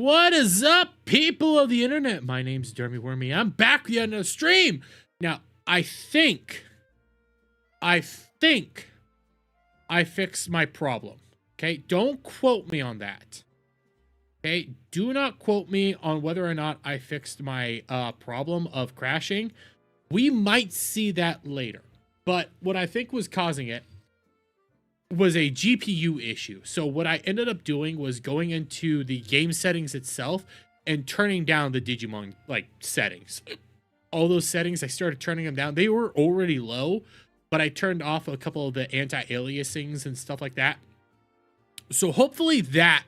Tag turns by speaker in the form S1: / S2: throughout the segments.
S1: What is up, people of the internet? My name's Dermy Wormy. I'm back with another stream. Now, I think I fixed my problem. Okay, don't quote me on that. Okay, do not quote me on whether or not I fixed my problem of crashing. We might see that later. But what I think was causing it was a GPU issue. So what I ended up doing was going into the game settings itself and turning down the Digimon settings. All those settings, I started turning them down. They were already low, but I turned off a couple of the anti-aliasings and stuff like that. So hopefully that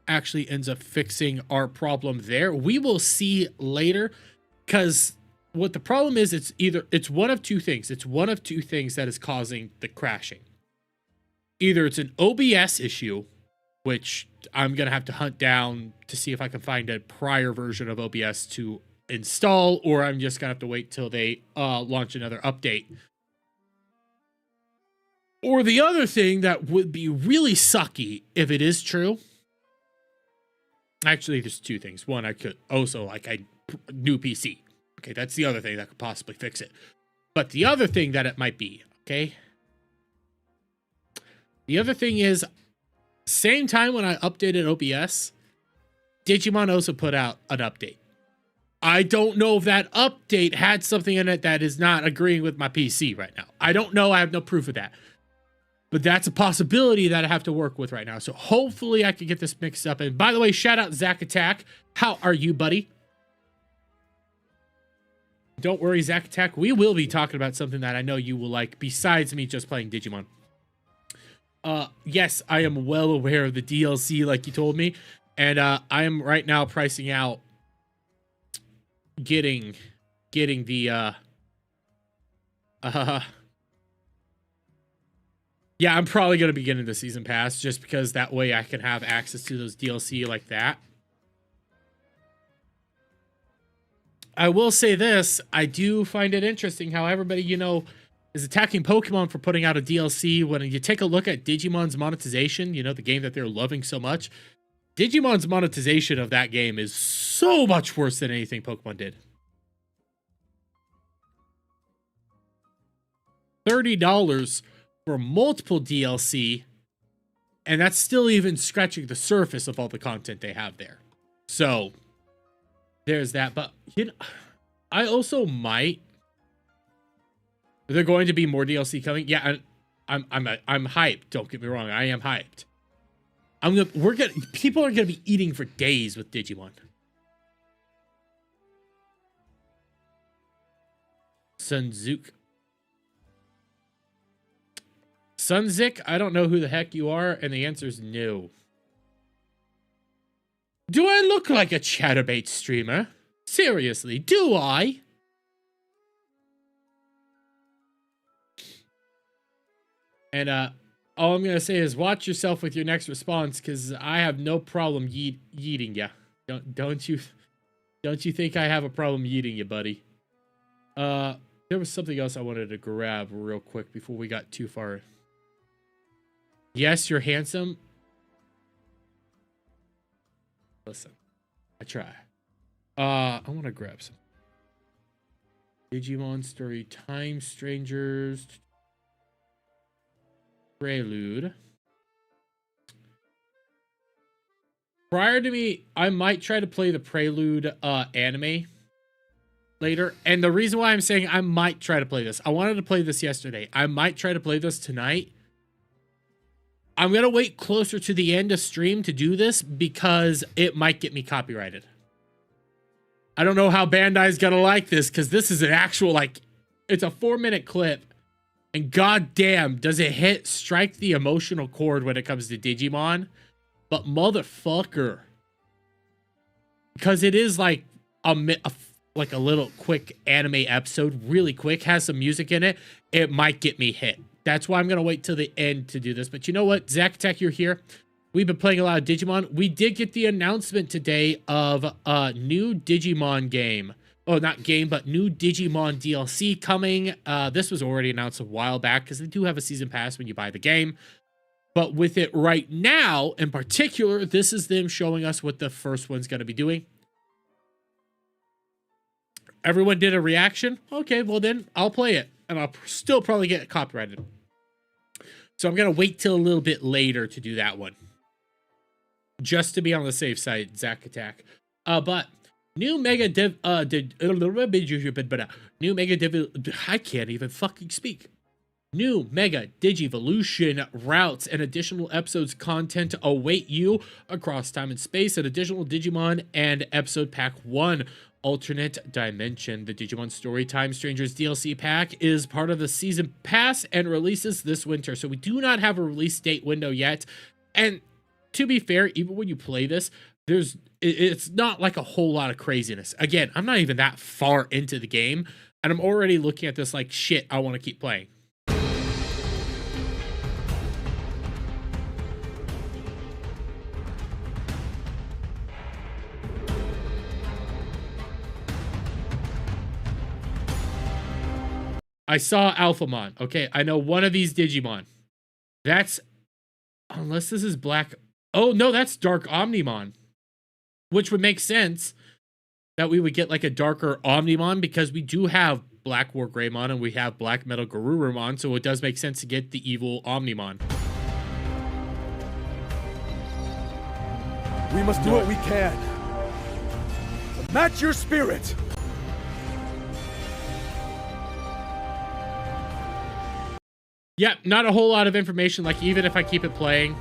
S1: actually ends up fixing our problem there. We will see later, because what the problem is, it's one of two things. It's one of two things that is causing the crashing. Either it's an OBS issue, which I'm going to have to hunt down to see if I can find a prior version of OBS to install, or I'm just going to have to wait till they launch another update. Or the other thing that would be really sucky if it is true. Actually, there's two things. One, I could also, new PC. Okay, that's the other thing that could possibly fix it. But the other thing that it might be, okay? The other thing is, same time when I updated OBS, Digimon also put out an update. I don't know if that update had something in it that is not agreeing with my PC right now. I don't know. I have no proof of that. But that's a possibility that I have to work with right now. So hopefully I can get this mixed up. And by the way, shout out Zach Attack. How are you, buddy? Don't worry, Zach Attack. We will be talking about something that I know you will like besides me just playing Digimon. Yes, I am well aware of the DLC like you told me. And I am right now pricing out getting the yeah, I'm probably going to be getting the season pass just because that way I can have access to those DLC like that. I will say this, I do find it interesting how everybody, is attacking Pokemon for putting out a DLC. When you take a look at Digimon's monetization, the game that they're loving so much, Digimon's monetization of that game is so much worse than anything Pokemon did. $30 for multiple DLC, and that's still even scratching the surface of all the content they have there. So there's that. But I also might. Are there going to be more DLC coming? Yeah, I'm hyped. Don't get me wrong, I am hyped. People are gonna be eating for days with Digimon. Sunzik, I don't know who the heck you are, and the answer is no. Do I look like a Chaturday streamer? Seriously, do I? And all I'm gonna say is watch yourself with your next response, because I have no problem yeeting ya. Don't you think I have a problem yeeting you, buddy? There was something else I wanted to grab real quick before we got too far. Yes, you're handsome. Listen, I try. I want to grab some. Digimon Story Time Strangers Prelude. Prior to me, I might try to play the Prelude anime later. And the reason why I'm saying I might try to play this, I wanted to play this yesterday. I might try to play this tonight. I'm going to wait closer to the end of stream to do this because it might get me copyrighted. I don't know how Bandai's going to like this because this is an actual, it's a 4-minute clip. And goddamn, does it strike the emotional chord when it comes to Digimon. But motherfucker. Because it is like a little quick anime episode, really quick, has some music in it. It might get me hit. That's why I'm going to wait till the end to do this. But you know what? Zach Tech, you're here. We've been playing a lot of Digimon. We did get the announcement today of a new Digimon game. Oh, not game, but new Digimon DLC coming. This was already announced a while back because they do have a season pass when you buy the game. But with it right now, in particular, this is them showing us what the first one's going to be doing. Everyone did a reaction. Okay, well then I'll play it. And I'll still probably get copyrighted. So I'm going to wait till a little bit later to do that one. Just to be on the safe side, Zack Attack. But new Mega Div... new Mega Div... I can't even fucking speak. New Mega Digivolution routes and additional episodes content await you across time and space. An additional Digimon and episode pack 1 alternate dimension. The Digimon Storytime Strangers DLC pack is part of the season pass and releases this winter. So we do not have a release date window yet. And to be fair, even when you play this, it's not like a whole lot of craziness. Again, I'm not even that far into the game, and I'm already looking at this like, shit, I want to keep playing. I saw Alphamon. Okay, I know one of these Digimon. That's... Unless this is Black... Oh, no, that's Dark Omnimon. Which would make sense that we would get like a darker Omnimon because we do have Black War Greymon and we have Black Metal Garurumon, so it does make sense to get the evil Omnimon.
S2: We must do what we can to match your spirit.
S1: Yeah, not a whole lot of information. Like, even if I keep it playing,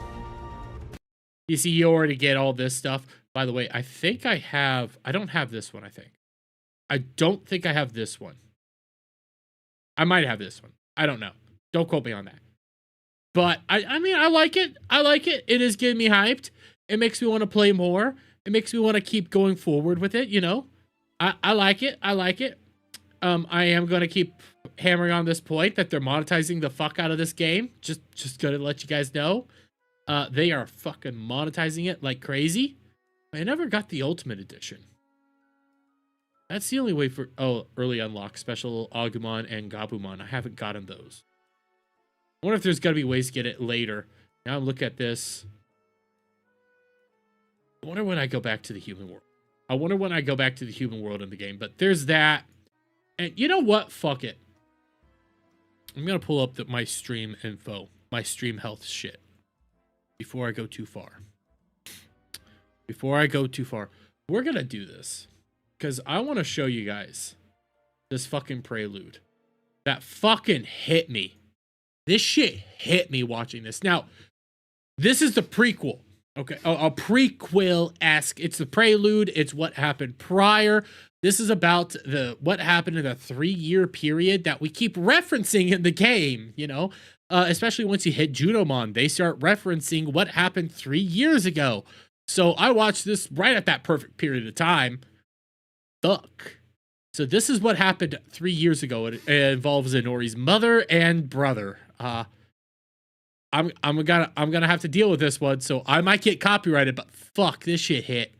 S1: you see, you already get all this stuff. By the way, I think I don't have this one, I think. I don't think I have this one. I might have this one. I don't know. Don't quote me on that. But, I mean, I like it. I like it. It is getting me hyped. It makes me want to play more. It makes me want to keep going forward with it, you know? I like it. I like it. I am going to keep hammering on this point that they're monetizing the fuck out of this game. Just going to let you guys know. They are fucking monetizing it like crazy. I never got the Ultimate Edition. That's the only way for... Oh, early unlock. Special Agumon and Gabumon. I haven't gotten those. I wonder if there's got to be ways to get it later. Now look at this. I wonder when I go back to the human world. I wonder when I go back to the human world in the game. But there's that. And you know what? Fuck it. I'm going to pull up my stream info. My stream health shit. Before I go too far. Before I go too far. We're going to do this. Because I want to show you guys this fucking prelude. That fucking hit me. This shit hit me watching this. Now, this is the prequel. Okay, a prequel-esque. It's the prelude. It's what happened prior. This is about what happened in the 3-year period that we keep referencing in the game, you know? Especially once you hit Junomon, they start referencing what happened 3 years ago. So I watched this right at that perfect period of time. Fuck. So this is what happened 3 years ago. It involves Inori's mother and brother. I'm gonna have to deal with this one, so I might get copyrighted, but fuck, this shit hit.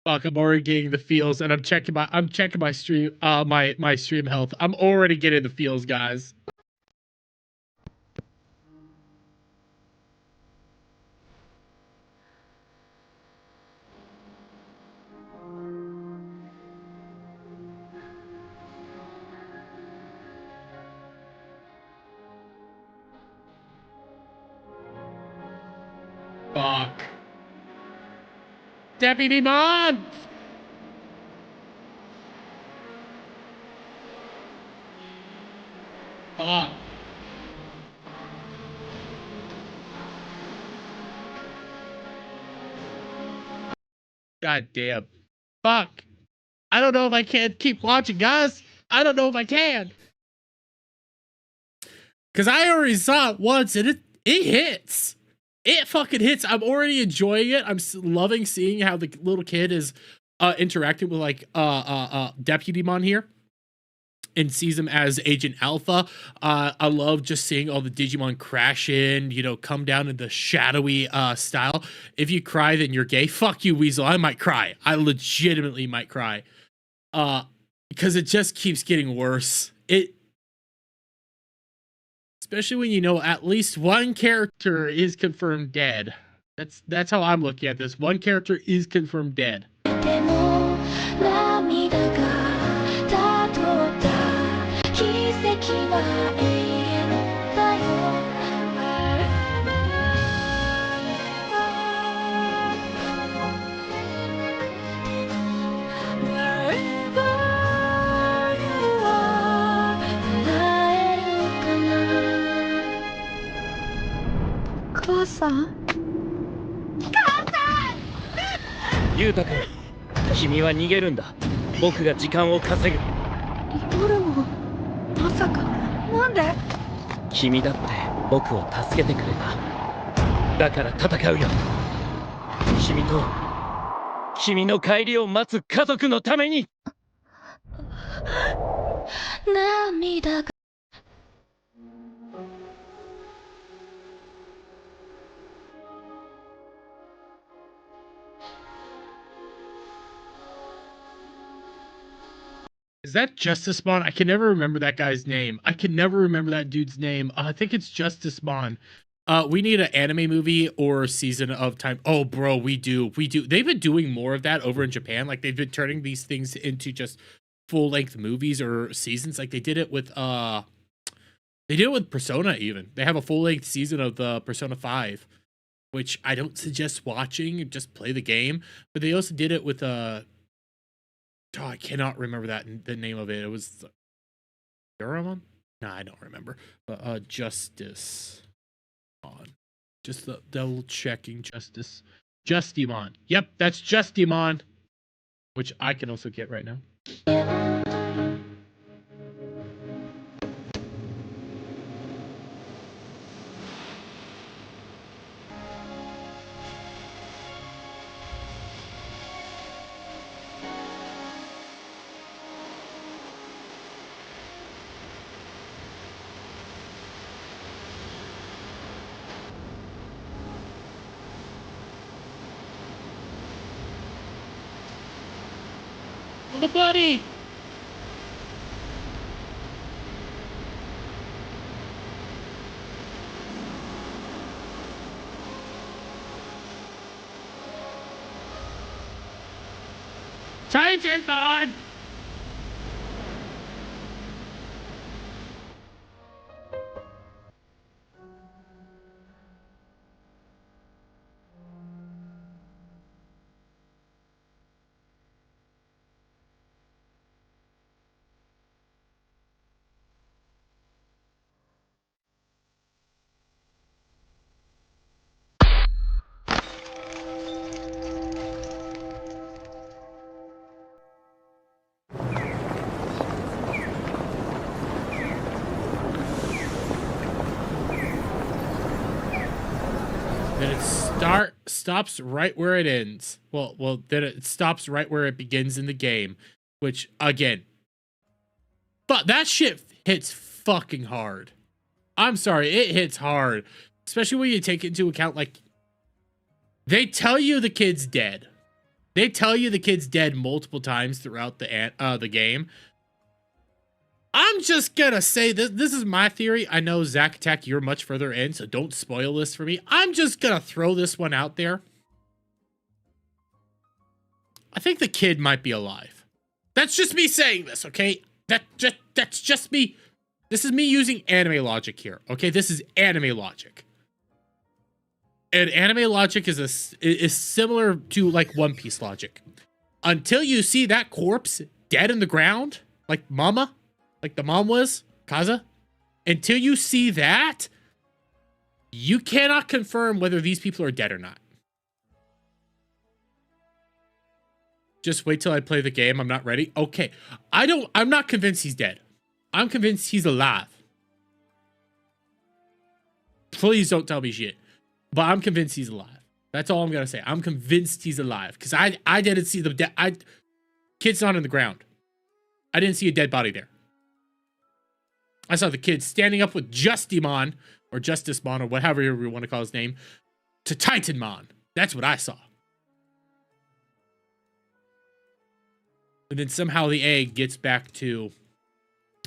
S1: 'Fuck, I'm already getting the feels, and I'm checking my stream my stream health. I'm already getting the feels, guys. Fuck. Deputy Mom! Fuck. God damn. Fuck. I don't know if I can keep watching, guys. I don't know if I can. Because I already saw it once and it hits. It fucking hits. I'm already enjoying it. I'm loving seeing how the little kid is interacting with like Deputy Mon here and sees him as Agent Alpha. I love just seeing all the Digimon crash in, you know, come down in the shadowy style. If you cry, then you're gay. Fuck you, Weasel. I might cry. I legitimately might cry. Because it just keeps getting worse. Especially when you know at least one character is confirmed dead. That's how I'm looking at this. One character is confirmed dead.
S3: Hasan?
S4: 裕太君、君は逃げるんだ。僕が時間を稼ぐ。
S3: リボルモン、まさか、なんで？
S4: 君だって僕を助けてくれた。だから戦うよ。君と君の帰りを待つ家族のために。
S3: 涙が
S1: Is that Justice Mon? I can never remember that guy's name. I can never remember that dude's name. I think it's Justice Mon. We need an anime movie or season of time. Oh, bro, we do. They've been doing more of that over in Japan. Like they've been turning these things into just full length movies or seasons. Like they did it with Persona even. They have a full length season of the Persona 5, which I don't suggest watching. Just play the game. But they also did it with oh, I cannot remember the name of it. It was Duramon? No, I don't remember. But Justice on. Just the double checking Justice. Justimon. Yep, that's Justimon. Which I can also get right now. The buddy! Titanbon! Then it stops right where it ends. Well, then it stops right where it begins in the game, which again, but that shit hits fucking hard. I'm sorry, it hits hard, especially when you take into account like they tell you the kid's dead. They tell you the kid's dead multiple times throughout the game. I'm just gonna say this is my theory. I know Zack Attack, you're much further in, so don't spoil this for me. I'm just gonna throw this one out there. I think the kid might be alive. That's just me saying this, okay? That's just me. This is me using anime logic here, okay? This is anime logic. And anime logic is similar to like One Piece logic. Until you see that corpse dead in the ground, like Mama, like the mom was, Kaza, until you see that, you cannot confirm whether these people are dead or not. Just wait till I play the game. I'm not ready. Okay. I'm not convinced he's dead. I'm convinced he's alive. Please don't tell me shit. But I'm convinced he's alive. That's all I'm gonna say. I'm convinced he's alive because I didn't see the kid's not in the ground. I didn't see a dead body there. I saw the kid standing up with Justimon or Justicemon or whatever you want to call his name to Titanmon. That's what I saw. And then somehow the egg gets back to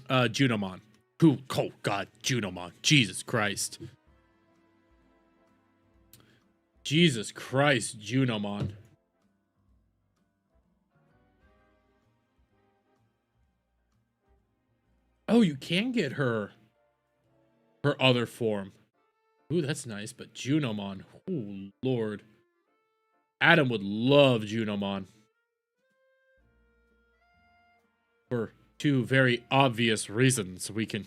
S1: Junomon. Who? Oh God, Junomon. Jesus Christ. Jesus Christ, Junomon. Oh, you can get her other form. Ooh, that's nice, but Junomon. Oh, Lord. Adam would love Junomon. For two very obvious reasons. We can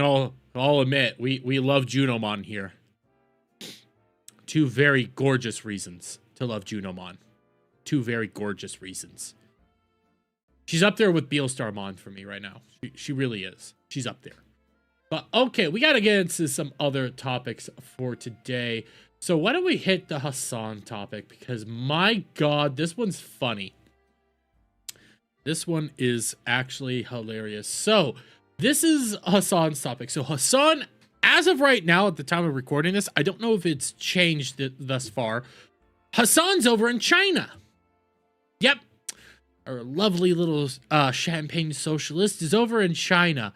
S1: all admit we love Junomon here. Two very gorgeous reasons to love Junomon. Two very gorgeous reasons. She's up there with Beelstarmon for me right now. She really is. She's up there. But okay, we got to get into some other topics for today. So why don't we hit the Hasan topic? Because my God, this one's funny. This one is actually hilarious. So this is Hasan's topic. So Hasan, as of right now, at the time of recording this, I don't know if it's changed thus far. Hasan's over in China. Yep. Our lovely little champagne socialist is over in China.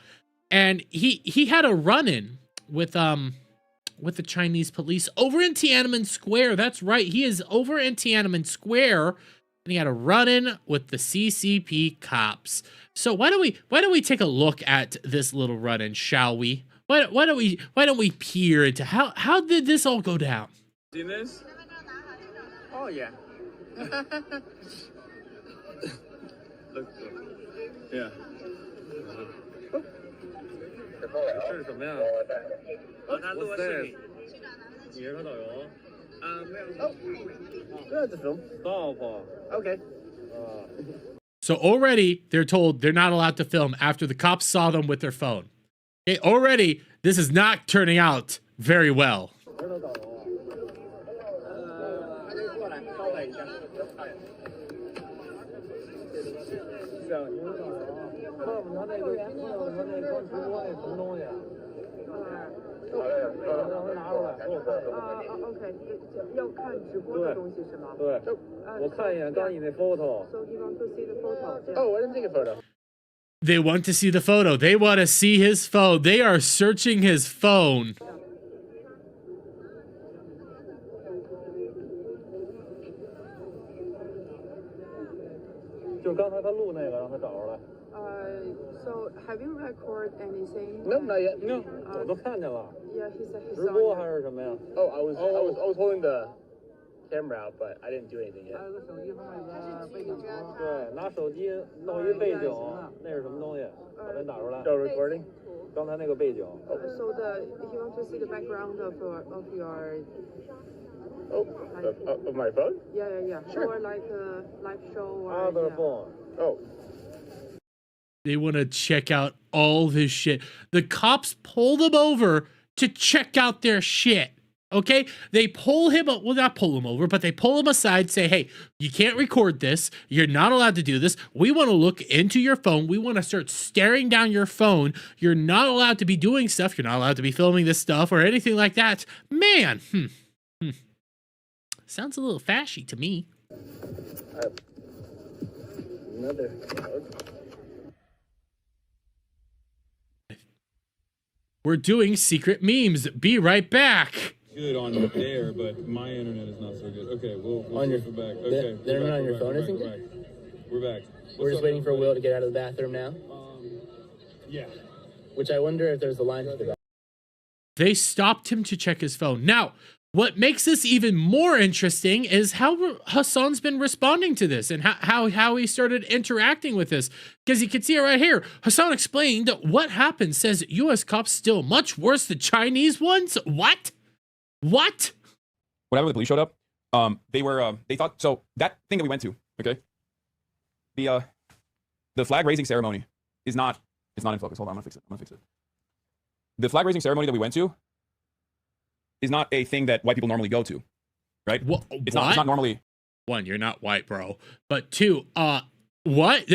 S1: And he had a run-in with the Chinese police over in Tiananmen Square. That's right. He is over in Tiananmen Square. And he had a run-in with the CCP cops. So why don't we take a look at this little run-in, shall we? Why don't we peer into how did this all go down?
S5: Seen this? Oh yeah. Look. Yeah. 这是什么呀？他录的视频。你是他导游？没有。Oh, that's a film. Stop. Okay.
S1: So already they're told they're not allowed to film after the cops saw them with their phone. Okay, already this is not turning out very well.
S6: OK， 要看直播的东西是吗？
S5: 对，我看一眼刚你那 photo。
S6: So he wants to see the photo.
S5: Oh, I didn't take a photo.
S1: They want to see the photo. They want to see his phone. They are searching his phone.
S5: 就刚才他录那个，让他找出来。
S6: So have you recorded anything?
S5: No, not yet. No, 我都看见了。
S6: Yeah, he said he
S5: 直
S6: saw
S5: 播
S6: it.
S5: 还是什么呀？
S7: Oh, I was holding the camera out, but I didn't do anything yet.
S6: 有个手机放在一个背景图。
S5: 对，拿手机弄一背景，那是什么东西？把它打出来。
S7: No recording.
S5: 刚才那个背景。
S6: So he wants to see the background of your.
S7: Oh, of my phone?
S6: Yeah.
S7: Sure.
S6: Or like a live show or.
S5: Other
S6: yeah.
S5: phone.
S7: Oh.
S1: They want to check out all this shit. The cops pull them over to check out their shit. Okay? They pull him, well, not pull him over, but they pull him aside, say, hey, you can't record this. You're not allowed to do this. We want to look into your phone. We want to start staring down your phone. You're not allowed to be doing stuff. You're not allowed to be filming this stuff or anything like that. Man, sounds a little fashy to me.
S7: Another.
S1: We're doing secret memes. Be right back.
S8: Good on there, but my internet is not so good. Okay, we'll
S7: On your-
S8: flip it back. Okay,
S7: the internet on your phone isn't
S8: we're
S7: good?
S8: back. We're back.
S7: We're just waiting for Will to get out of the bathroom now.
S8: Yeah.
S7: Which I wonder if there's a line to the bathroom.
S1: They stopped him to check his phone. Now, what makes this even more interesting is how Hasan's been responding to this and how he started interacting with this. Because you can see it right here. Hasan explained what happened, says U.S. cops still much worse than Chinese ones. What?
S9: Whenever the police showed up, they thought, so that thing that we went to, okay? The flag raising ceremony is not in focus. Hold on, I'm gonna fix it. The flag raising ceremony that we went to, is not a thing that white people normally go to, right? It's not normally.
S1: One, you're not white, bro. But two, what?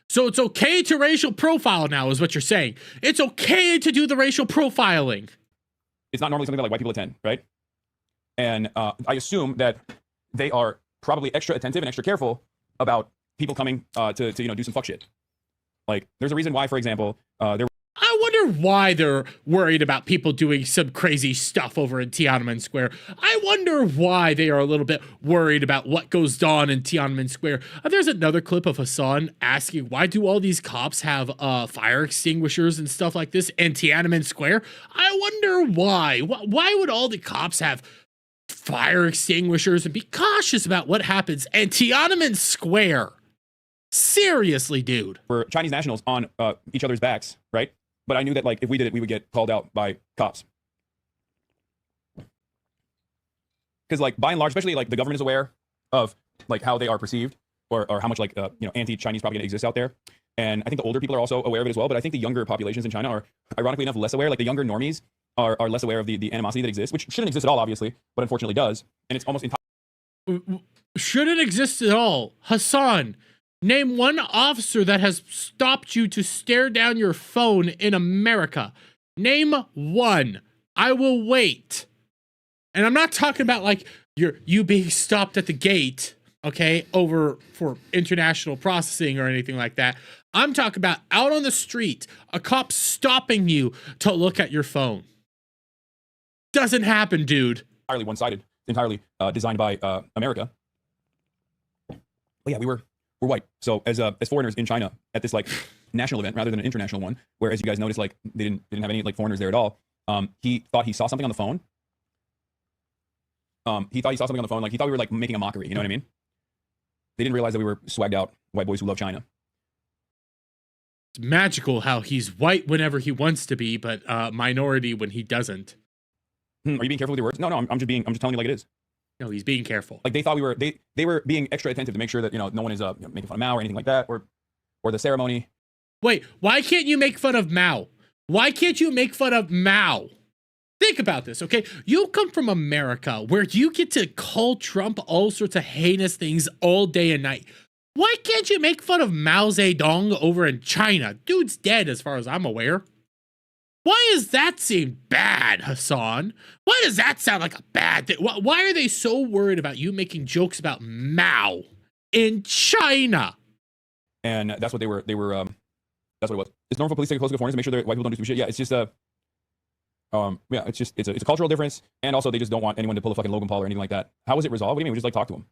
S1: So it's okay to racial profile now, is what you're saying. It's okay to do the racial profiling.
S9: It's not normally something that like white people attend, right? And I assume that they are probably extra attentive and extra careful about people coming to do some fuck shit. Like, there's a reason why, for example,
S1: I wonder why they're worried about people doing some crazy stuff over in Tiananmen Square. I wonder why they are a little bit worried about what goes on in Tiananmen Square. There's another clip of Hasan asking, why do all these cops have fire extinguishers and stuff like this in Tiananmen Square? I wonder why. Why would all the cops have fire extinguishers and be cautious about what happens in Tiananmen Square? Seriously, dude.
S9: For Chinese nationals on each other's backs, right? But I knew that, like, if we did it, we would get called out by cops. Because, like, by and large, especially, like, the government is aware of, like, how they are perceived or how much, like, anti-Chinese propaganda exists out there. And I think the older people are also aware of it as well. But I think the younger populations in China are, ironically enough, less aware. Like, the younger normies are less aware of the animosity that exists, which shouldn't exist at all, obviously, but unfortunately does. And it's almost entirely...
S1: Shouldn't exist at all. Hasan, name one officer that has stopped you to stare down your phone in America. Name one. I will wait. And I'm not talking about like you being stopped at the gate, okay, over for international processing or anything like that. I'm talking about out on the street, a cop stopping you to look at your phone. Doesn't happen, dude.
S9: Entirely one-sided, entirely designed by America. But yeah, we're white. So as foreigners in China at this like national event rather than an international one, where as you guys noticed, like they didn't have any like foreigners there at all. He thought he saw something on the phone. He thought like he thought we were like making a mockery. You know what I mean? They didn't realize that we were swagged out white boys who love China.
S1: It's magical how he's white whenever he wants to be, but minority when he doesn't.
S9: Are you being careful with your words? No, I'm just telling you like it is.
S1: No, he's being careful.
S9: Like they thought we were, they were being extra attentive to make sure that no one is making fun of Mao or anything like that, or the ceremony.
S1: Wait, why can't you make fun of Mao? Why can't you make fun of Mao? Think about this, okay? You come from America where you get to call Trump all sorts of heinous things all day and night. Why can't you make fun of Mao Zedong over in China? Dude's dead as far as I'm aware. Why does that seem bad, Hasan? Why does that sound like a bad thing? Why are they so worried about you making jokes about Mao in China?
S9: And that's what they were, that's what it was. It's normal for police to take close to foreigners to make sure that white people don't do stupid shit. Yeah, it's just yeah, it's a cultural difference. And also they just don't want anyone to pull a fucking Logan Paul or anything like that. How was it resolved? What do you mean? We just like talk to him.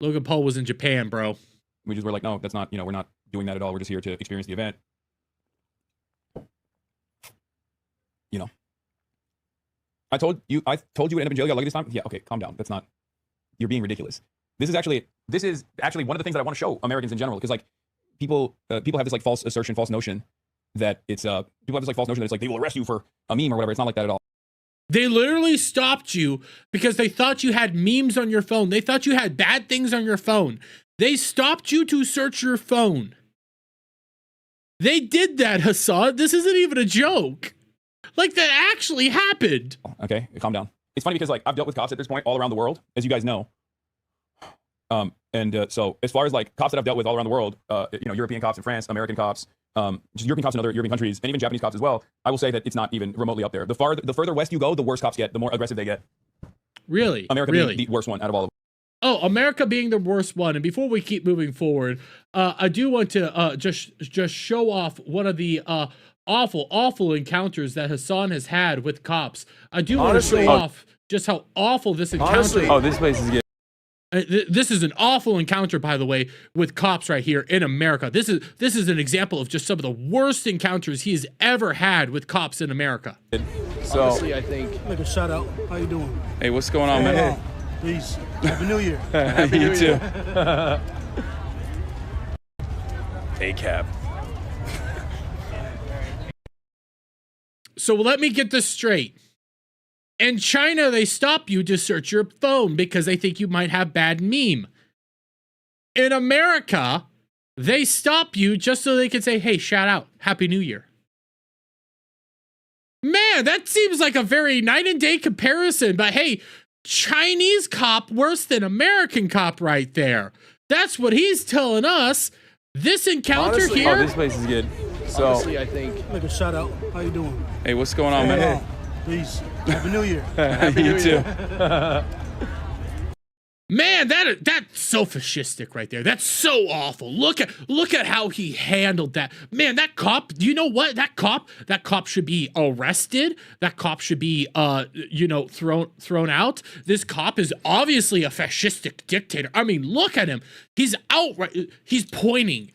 S1: Logan Paul was in Japan, bro.
S9: We just were like, no, that's not, we're not doing that at all. We're just here to experience the event. I told you would end up in jail. You got lucky this time. Yeah, okay, calm down. That's not. You're being ridiculous. This is actually one of the things that I want to show Americans in general, because like people have this like false assertion, false notion that it's people have this like false notion that it's like they will arrest you for a meme or whatever. It's not like that at all.
S1: They literally stopped you because they thought you had memes on your phone. They thought you had bad things on your phone. They stopped you to search your phone. They did that, Hasan. This isn't even a joke. Like, that actually happened.
S9: Okay, calm down. It's funny because, like, I've dealt with cops at this point all around the world, as you guys know. So as far as, like, cops that I've dealt with all around the world, European cops in France, American cops, just European cops in other European countries, and even Japanese cops as well, I will say that it's not even remotely up there. The further west you go, the worse cops get, the more aggressive they get.
S1: Really?
S9: America being the worst one out of all of them.
S1: Oh, America being the worst one. And before we keep moving forward, I do want to just show off one of the awful encounters that Hasan has had with cops. I do want to show off just how awful this encounter is.
S8: Oh, this place is good.
S1: This is an awful encounter, by the way, with cops right here in America. This is an example of just some of the worst encounters he's ever had with cops in America.
S8: So,
S2: honestly, I think. Like a shout out. How you doing?
S8: Hey, what's going on, man?
S2: Peace. Happy New Year.
S8: Happy New Year. Hey, Cap.
S1: So let me get this straight. In China, they stop you to search your phone because they think you might have bad meme. In America, they stop you just so they can say, hey, shout out, Happy New Year. Man, that seems like a very night and day comparison. But hey, Chinese cop worse than American cop right there. That's what he's telling us. This encounter
S2: Honestly,
S1: here.
S9: Oh, this place is good. So,
S2: Honestly, I think. Like a shout out. How you doing?
S9: hey, what's going on, man?
S2: Peace. Happy New Year.
S9: You too.
S1: Man, that's so fascistic right there. That's so awful. Look at how he handled that. Man, that cop, you know what? That cop should be arrested. That cop should be thrown out. This cop is obviously a fascistic dictator. I mean, look at him. He's outright he's pointing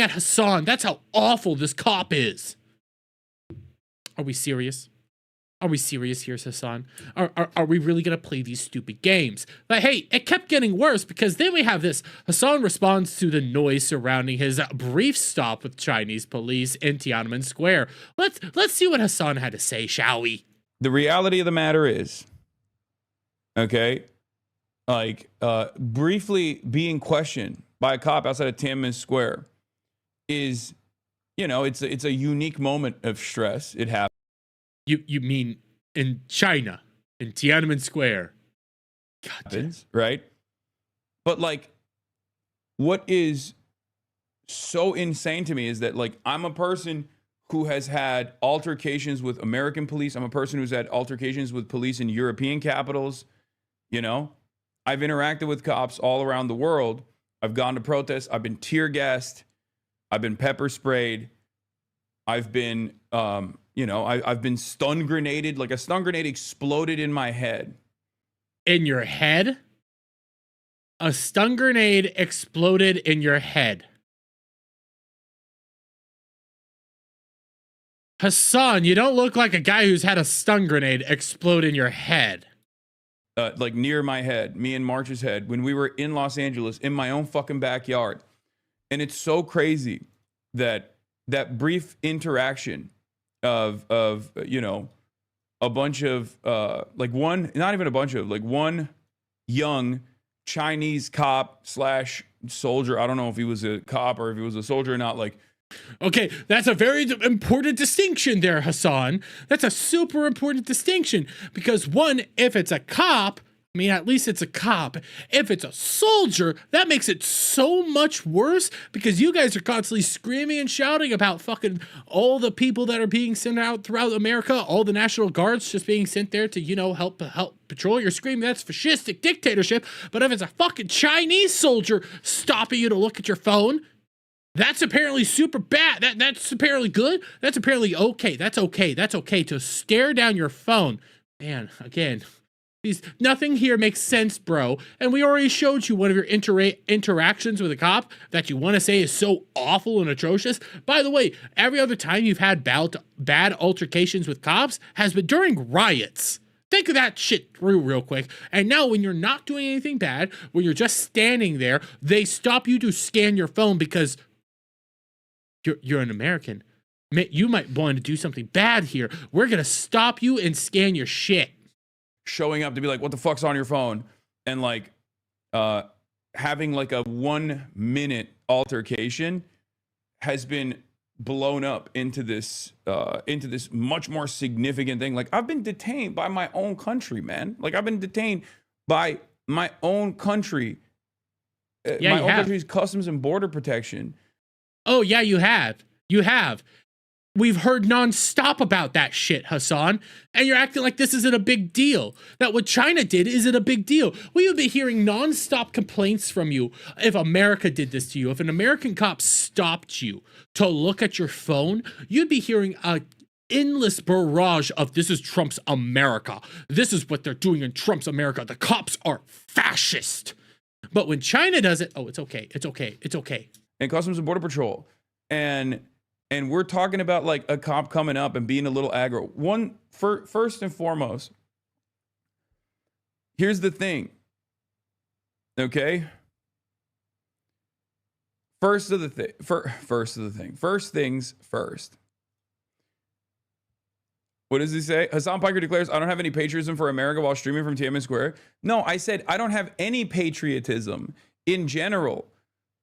S1: at Hasan. That's how awful this cop is. Are we serious? Are we serious here, Hasan? Are we really going to play these stupid games? But hey, it kept getting worse because then we have this. Hasan responds to the noise surrounding his brief stop with Chinese police in Tiananmen Square. Let's see what Hasan had to say, shall we?
S9: The reality of the matter is, okay, like briefly being questioned by a cop outside of Tiananmen Square is, it's a unique moment of stress. It happens.
S1: You mean in China, in Tiananmen Square? Gotcha.
S9: Right? But like, what is so insane to me is that like I'm a person who has had altercations with American police. I'm a person who's had altercations with police in European capitals. I've interacted with cops all around the world. I've gone to protests. I've been tear gassed. I've been pepper sprayed. I've been I've been stun grenaded. Like a stun grenade exploded in my head.
S1: In your head? A stun grenade exploded in your head. Hasan, you don't look like a guy who's had a stun grenade explode in your head.
S9: Like near my head, me and March's head, when we were in Los Angeles in my own fucking backyard. And it's so crazy that brief interaction of a bunch of one young Chinese cop / soldier. I don't know if he was a cop or if he was a soldier or not. Like,
S1: okay, that's a very important distinction there, Hasan. That's a super important distinction because one, if it's a cop, I mean, at least it's a cop. If it's a soldier, that makes it so much worse because you guys are constantly screaming and shouting about fucking all the people that are being sent out throughout America, all the National Guards just being sent there to, help patrol. You're screaming that's fascistic dictatorship. But if it's a fucking Chinese soldier stopping you to look at your phone, that's apparently super bad. That's apparently good. That's apparently okay. That's okay. That's okay to stare down your phone. Man, again, nothing here makes sense, bro. And we already showed you one of your interactions with a cop that you want to say is so awful and atrocious. By the way, every other time you've had bad altercations with cops has been during riots. Think of that shit through real quick. And now when you're not doing anything bad, when you're just standing there, they stop you to scan your phone because you're an American. You might want to do something bad here. We're going to stop you and scan your shit.
S9: Showing up to be like, what the fuck's on your phone? And like having like a 1 minute altercation has been blown up into this much more significant thing. Like I've been detained by my own country, man. Like I've been detained by my own country. My own country's Customs and Border Protection.
S1: Oh yeah, you have. You have. We've heard nonstop about that shit, Hasan, and you're acting like this isn't a big deal. That what China did isn't a big deal. We would be hearing nonstop complaints from you if America did this to you. If an American cop stopped you to look at your phone, you'd be hearing a endless barrage of this is Trump's America. This is what they're doing in Trump's America. The cops are fascist. But when China does it, oh, it's okay. It's okay. It's okay.
S9: And Customs and Border Patrol. And we're talking about like a cop coming up and being a little aggro. First and foremost, here's the thing. Okay? First things first. What does he say? Hasan Piker declares, I don't have any patriotism for America while streaming from Tiananmen Square. No, I said I don't have any patriotism in general,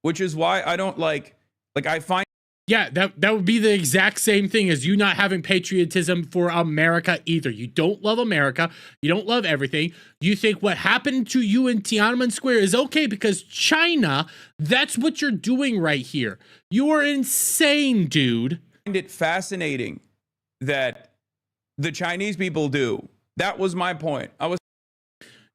S9: which is why I don't like I find
S1: Yeah, that would be the exact same thing as you not having patriotism for America either. You don't love America. You don't love everything. You think what happened to you in Tiananmen Square is okay because China, that's what you're doing right here. You are insane, dude.
S9: I find it fascinating that the Chinese people do. That was my point.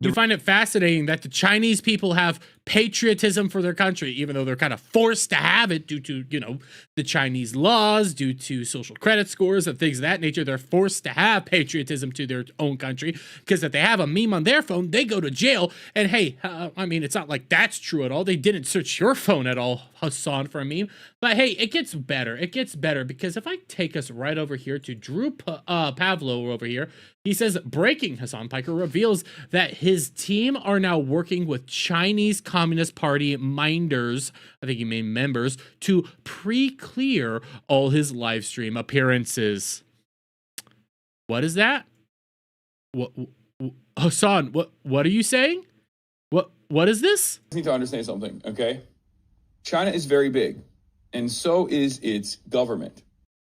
S1: You find it fascinating that the Chinese people have patriotism for their country, even though they're kind of forced to have it due to, you know, the Chinese laws, due to social credit scores and things of that nature. They're forced to have patriotism to their own country because if they have a meme on their phone, they go to jail. And hey, I mean, it's not like that's true at all. They didn't search your phone at all, Hasan, for a meme. But hey, it gets better. It gets better because if I take us right over here to Drew Pavlo over here, he says, breaking, Hasan Piker reveals that his team are now working with Chinese Communist Party minders, I think he meant members, to pre-clear all his live stream appearances. What is that? What, Hasan, what are you saying? What is this?
S9: You need to understand something, okay? China is very big, and so is its government.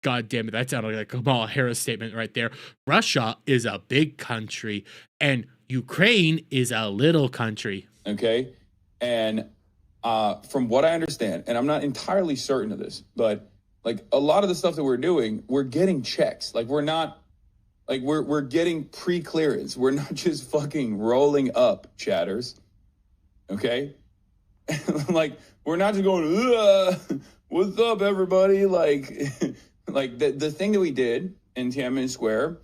S1: God damn it, that sounded like a Kamala Harris statement right there. Russia is a big country, and Ukraine is a little country.
S9: Okay? And from what I understand, and I'm not entirely certain of this, but like a lot of the stuff that we're doing, we're getting checks. Like we're not, like we're getting pre-clearance. We're not just fucking rolling up, chatters. Okay? Like we're not just going, what's up, everybody? Like, like the thing that we did in Tiananmen Square,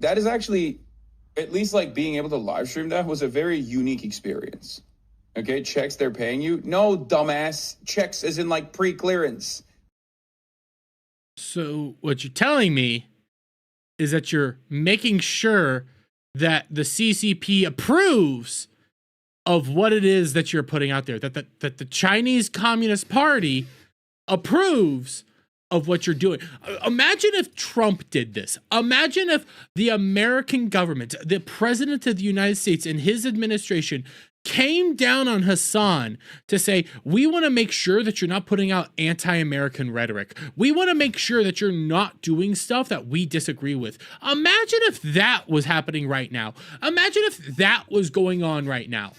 S9: that is actually, at least like being able to live stream that was a very unique experience. Okay, checks they're paying you? No, dumbass. Checks as in like pre-clearance.
S1: So what you're telling me is that you're making sure that the CCP approves of what it is that you're putting out there, that the Chinese Communist Party approves of what you're doing. Imagine if Trump did this. Imagine if the American government, the president of the United States and his administration came down on Hasan to say, we want to make sure that you're not putting out anti-American rhetoric. We want to make sure that you're not doing stuff that we disagree with. Imagine if that was happening right now. Imagine if that was going on right now.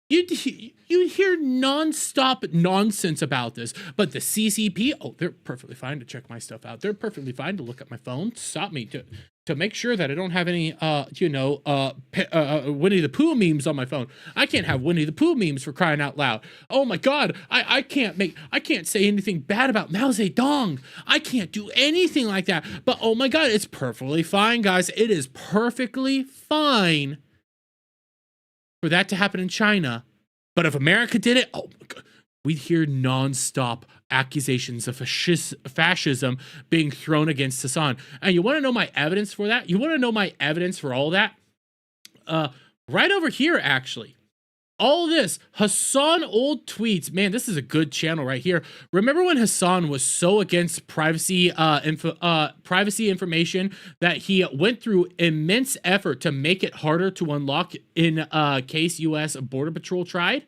S1: You'd hear nonstop nonsense about this, but the CCP, oh, they're perfectly fine to check my stuff out. They're perfectly fine to look at my phone, stop me to make sure that I don't have any, Winnie the Pooh memes on my phone. I can't have Winnie the Pooh memes, for crying out loud. Oh my God, I can't say anything bad about Mao Zedong. I can't do anything like that. But oh my God, it's perfectly fine, guys. It is perfectly fine for that to happen in China. But if America did it, oh my God, we'd hear nonstop accusations of fascism being thrown against Hasan. And you want to know my evidence for that? You want to know my evidence for all that? Right over here, actually. All this, Hasan old tweets. Man, this is a good channel right here. Remember when Hasan was so against privacy information that he went through immense effort to make it harder to unlock in case U.S. Border Patrol tried?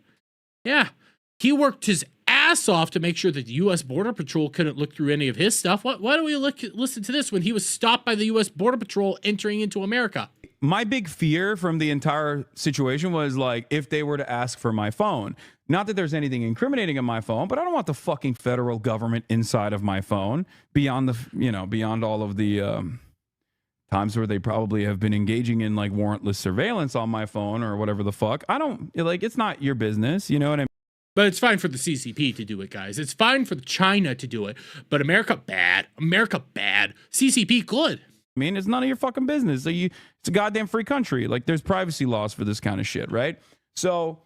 S1: Yeah, he worked his ass off to make sure that the U.S. Border Patrol couldn't look through any of his stuff. Why don't we listen to this when he was stopped by the U.S. Border Patrol entering into America?
S10: My big fear from the entire situation was like, if they were to ask for my phone, not that there's anything incriminating in my phone, but I don't want the fucking federal government inside of my phone beyond beyond all of the times where they probably have been engaging in like warrantless surveillance on my phone or whatever the fuck. I don't like, it's not your business. You know what I mean?
S1: But it's fine for the CCP to do it, guys. It's fine for China to do it. But America, bad. America, bad. CCP, good.
S10: I mean, it's none of your fucking business. So it's a goddamn free country. Like, there's privacy laws for this kind of shit, right? So,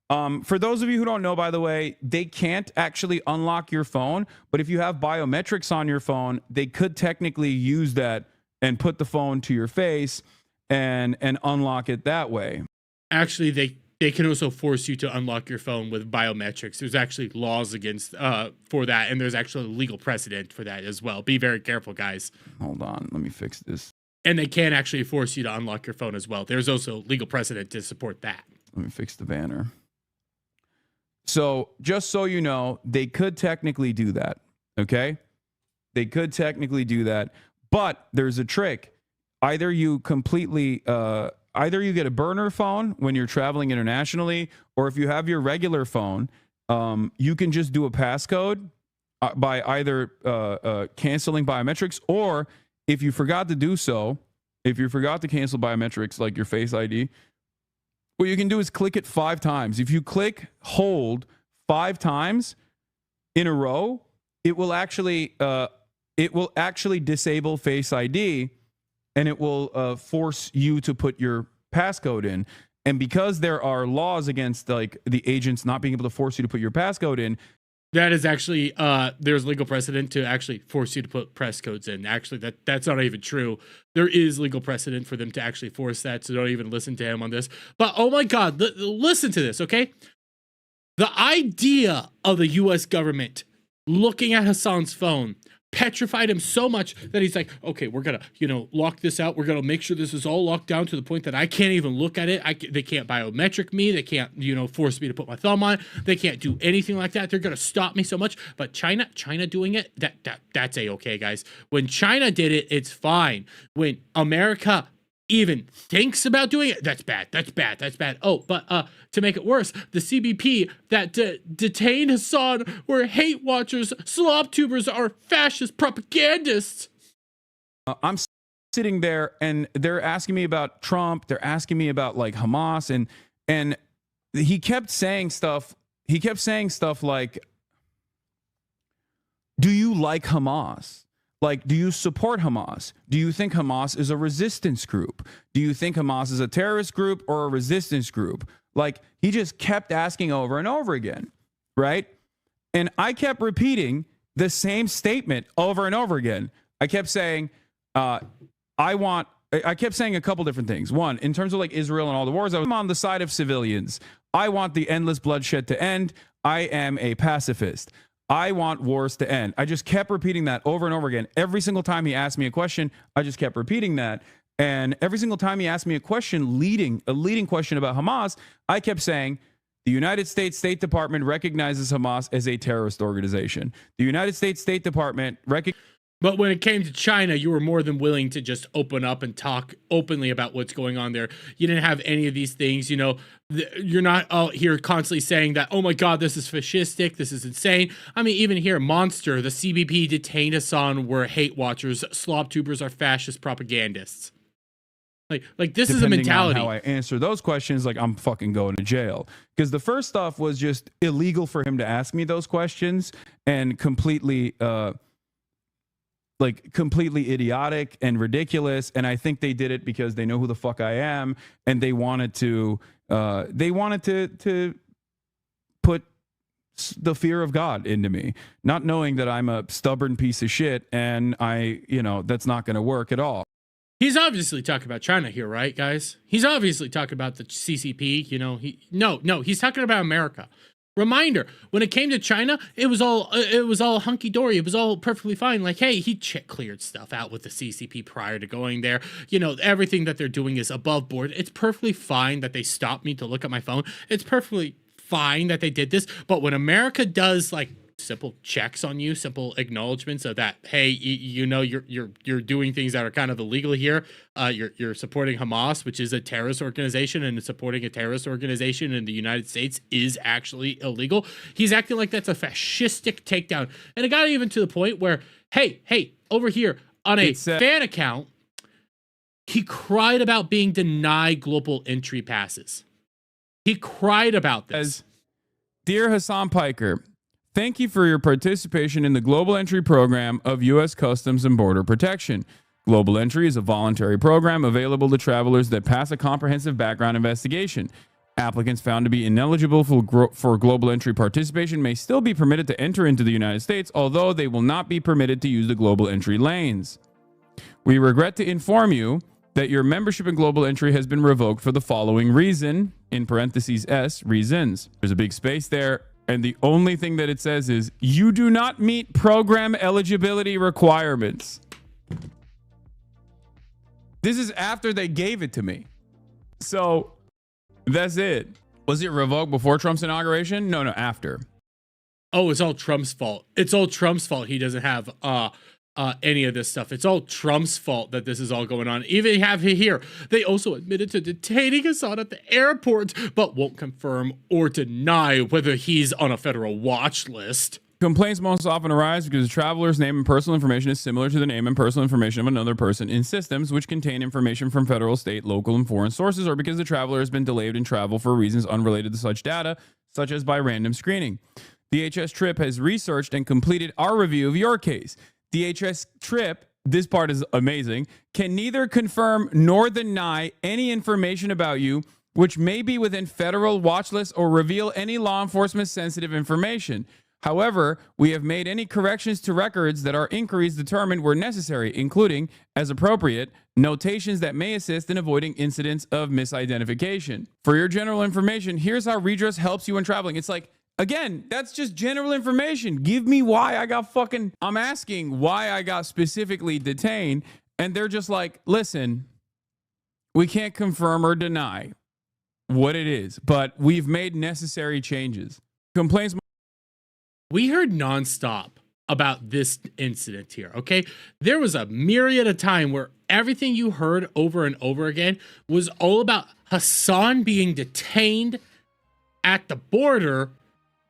S10: for those of you who don't know, by the way, they can't actually unlock your phone. But if you have biometrics on your phone, they could technically use that and put the phone to your face and unlock it that way.
S1: Actually, they can also force you to unlock your phone with biometrics. There's actually laws against for that, and there's actually a legal precedent for that as well. Be very careful, guys.
S10: Hold on, let me fix this.
S1: And they can actually force you to unlock your phone as well. There's also legal precedent to support that.
S10: Let me fix the banner. So just so you know, they could technically do that, okay? They could technically do that, but there's a trick. Either you completely, either you get a burner phone when you're traveling internationally, or if you have your regular phone, you can just do a passcode by either canceling biometrics, or if you forgot to do so, if you forgot to cancel biometrics like your Face ID, what you can do is click it 5 times. If you click hold 5 times in a row, it will actually disable Face ID, and it will force you to put your passcode in. And because there are laws against like the agents not being able to force you to put your passcode in,
S1: that is actually there's legal precedent to actually force you to put press codes in. Actually, that's not even true. There is legal precedent for them to actually force that, so don't even listen to him on this. But oh my God, listen to this, okay? The idea of the U.S. government looking at Hasan's phone petrified him so much that he's like, okay, we're gonna, lock this out. We're gonna make sure this is all locked down to the point that I can't even look at it. They can't biometric me. They can't, force me to put my thumb on it. They can't do anything like that. They're gonna stop me so much. But China doing it, that's a-okay, guys. When China did it, it's fine. When America even thinks about doing it, that's bad. That's bad. That's bad. Oh, but to make it worse, the CBP that detained Hasan were hate watchers, slop tubers, are fascist propagandists.
S10: I'm sitting there and they're asking me about Trump. They're asking me about like Hamas, and he kept saying stuff. He kept saying stuff like, "Do you like Hamas? Like, do you support Hamas? Do you think Hamas is a resistance group? Do you think Hamas is a terrorist group or a resistance group?" Like, he just kept asking over and over again, right? And I kept repeating the same statement over and over again. I kept saying, I kept saying a couple different things. One, in terms of like Israel and all the wars, I'm on the side of civilians. I want the endless bloodshed to end. I am a pacifist. I want wars to end. I just kept repeating that over and over again. Every single time he asked me a question, I just kept repeating that. And every single time he asked me a question, a leading question about Hamas, I kept saying, the United States State Department recognizes Hamas as a terrorist organization. The United States State Department
S1: But when it came to China, you were more than willing to just open up and talk openly about what's going on there. You didn't have any of these things, you're not out here constantly saying that, oh my God, this is fascistic, this is insane. I mean, even here, Monster, the CBP detained Hasan were hate watchers, slop tubers are fascist propagandists. Like this is a mentality.
S10: On how I answer those questions, like I'm fucking going to jail. Because the first stuff was just illegal for him to ask me those questions, and completely idiotic and ridiculous. And I think they did it because they know who the fuck I am, and they wanted to put the fear of God into me, not knowing that I'm a stubborn piece of shit, and that's not going to work at all.
S1: He's obviously talking about China here, right, guys? He's obviously talking about the CCP. He's talking about America. Reminder: when it came to China, it was all hunky dory. It was all perfectly fine. Like, hey, he cleared stuff out with the CCP prior to going there. Everything that they're doing is above board. It's perfectly fine that they stopped me to look at my phone. It's perfectly fine that they did this. But when America does like simple checks on you, simple acknowledgments of that, hey, you're doing things that are kind of illegal here. You're supporting Hamas, which is a terrorist organization, and supporting a terrorist organization in the United States is actually illegal. He's acting like that's a fascistic takedown, and it got even to the point where, hey, over here on a fan account, he cried about being denied global entry passes. He cried about this.
S10: Dear Hasan Piker, thank you for your participation in the Global Entry Program of U.S. Customs and Border Protection. Global Entry is a voluntary program available to travelers that pass a comprehensive background investigation. Applicants found to be ineligible for Global Entry participation may still be permitted to enter into the United States, although they will not be permitted to use the Global Entry lanes. We regret to inform you that your membership in Global Entry has been revoked for the following reason, in parentheses S, reasons. There's a big space there. And the only thing that it says is, you do not meet program eligibility requirements. This is after they gave it to me. So that's it. Was it revoked before Trump's inauguration? No, after.
S1: Oh, it's all Trump's fault. It's all Trump's fault he doesn't have any of this stuff. It's all Trump's fault that this is all going on. Even have it here. They also admitted to detaining Hasan at the airport, but won't confirm or deny whether he's on a federal watch list.
S10: Complaints most often arise because the traveler's name and personal information is similar to the name and personal information of another person in systems which contain information from federal, state, local, and foreign sources, or because the traveler has been delayed in travel for reasons unrelated to such data, such as by random screening. DHS Trip has researched and completed our review of your case. DHS Trip, this part is amazing, can neither confirm nor deny any information about you which may be within federal watch lists or reveal any law enforcement sensitive information. However, we have made any corrections to records that our inquiries determined were necessary, including, as appropriate, notations that may assist in avoiding incidents of misidentification. For your general information, here's how redress helps you when traveling. It's like, again, that's just general information. Give me why I got I'm asking why I got specifically detained, and they're just like, listen, we can't confirm or deny what it is, but we've made necessary changes. Complaints.
S1: We heard nonstop about this incident here, okay? There was a myriad of time where everything you heard over and over again was all about Hasan being detained at the border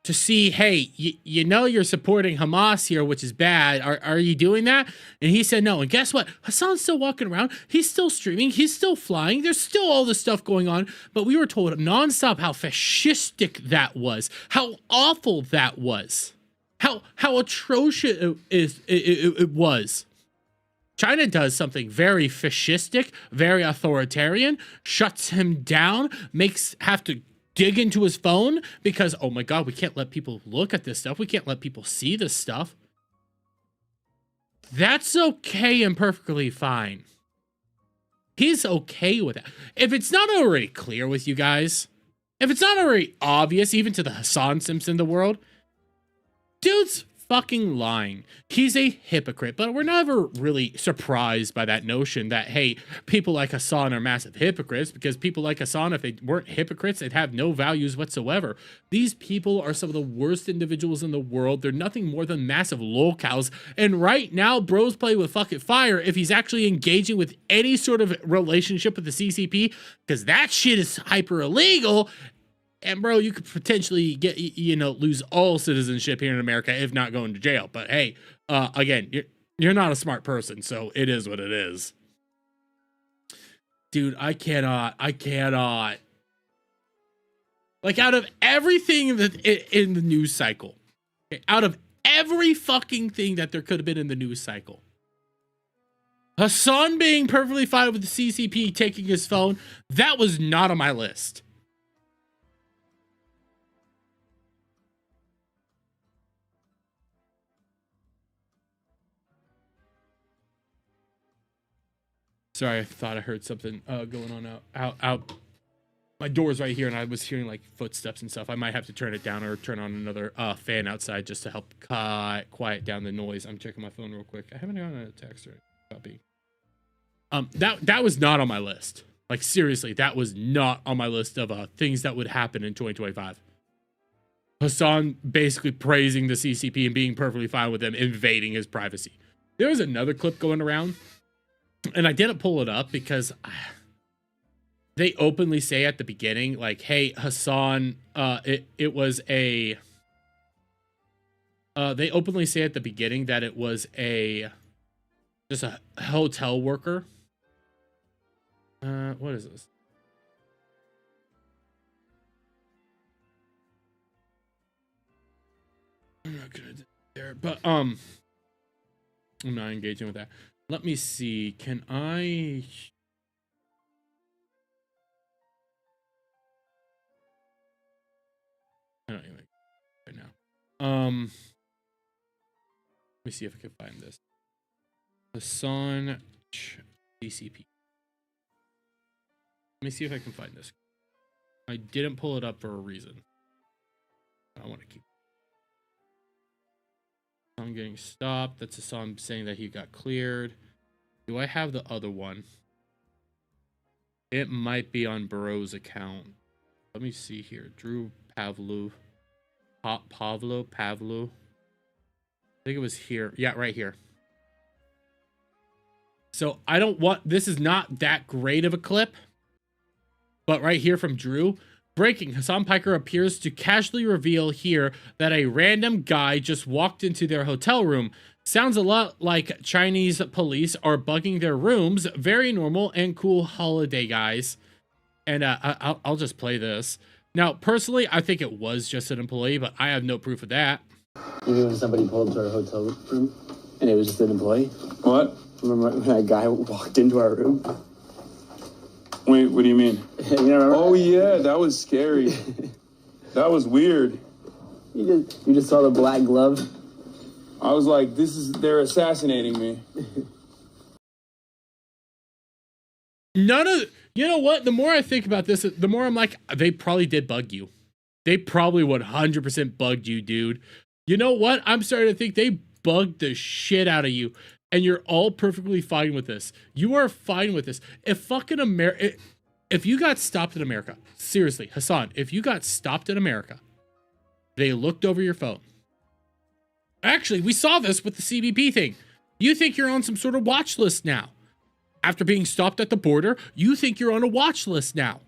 S1: to see, hey, you know you're supporting Hamas here, which is bad. Are you doing that? And he said no. And guess what? Hasan's still walking around. He's still streaming. He's still flying. There's still all this stuff going on. But we were told nonstop how fascistic that was, how awful that was, how atrocious it was. China does something very fascistic, very authoritarian, shuts him down, have to dig into his phone because, oh my God, we can't let people look at this stuff. We can't let people see this stuff. That's okay and perfectly fine. He's okay with that. If it's not already clear with you guys, if it's not already obvious, even to the Hasan Simpson of the world, dude's fucking lying. He's a hypocrite, but we're never really surprised by that notion that, hey, people like Hasan are massive hypocrites, because people like Hasan, if they weren't hypocrites, they'd have no values whatsoever. These people are some of the worst individuals in the world. They're nothing more than massive lolcows. And right now, bro's play with fucking fire if he's actually engaging with any sort of relationship with the CCP, because that shit is hyper illegal. And bro, you could potentially get, lose all citizenship here in America if not going to jail. But hey, again, you're not a smart person, so it is what it is. Dude, I cannot. Like, out of everything in the news cycle, okay, out of every fucking thing that there could have been in the news cycle, Hasan being perfectly fine with the CCP taking his phone, that was not on my list. Sorry, I thought I heard something going on out. My door's right here, and I was hearing like footsteps and stuff. I might have to turn it down or turn on another fan outside just to help quiet down the noise. I'm checking my phone real quick. I haven't gotten a text or a copy. That was not on my list. Like, seriously, that was not on my list of things that would happen in 2025. Hasan basically praising the CCP and being perfectly fine with them invading his privacy. There was another clip going around, and I didn't pull it up because they openly say at the beginning, like, hey, Hasan, it was a... they openly say at the beginning that it was just a hotel worker. What is this? I'm not gonna do there, but I'm not engaging with that. Let me see. Can I? I don't even right now. Let me see if I can find this. Hasan DCP. Let me see if I can find this. I didn't pull it up for a reason. I want to keep. I'm getting stopped. That's a song saying that he got cleared. Do I have the other one? It might be on Bro's account. Let me see here. Drew Pavlu. Pavlu. I think it was here. Yeah, right here. So I don't want, this is not that great of a clip, but right here from Drew, breaking, Hasan Piker appears to casually reveal here that a random guy just walked into their hotel room. Sounds a lot like Chinese police are bugging their rooms. Very normal and cool holiday, guys. And I'll just play this. Now, personally, I think it was just an employee, but I have no proof of that.
S11: Even when somebody pulled up to our hotel room and it was just an employee?
S8: What?
S11: Remember when that guy walked into our room?
S8: Wait, what do you mean?
S11: You know, remember?
S8: Oh yeah, that was scary. That was weird.
S11: You just saw the black glove?
S8: I was like, they're assassinating me.
S1: You know what? The more I think about this, the more I'm like, they probably did bug you. They probably 100% bugged you, dude. You know what? I'm starting to think they bugged the shit out of you. And you're all perfectly fine with this. You are fine with this. If you got stopped in America, seriously, Hasan, if you got stopped in America, they looked over your phone. Actually, we saw this with the CBP thing. You think you're on some sort of watch list now. After being stopped at the border, you think you're on a watch list now.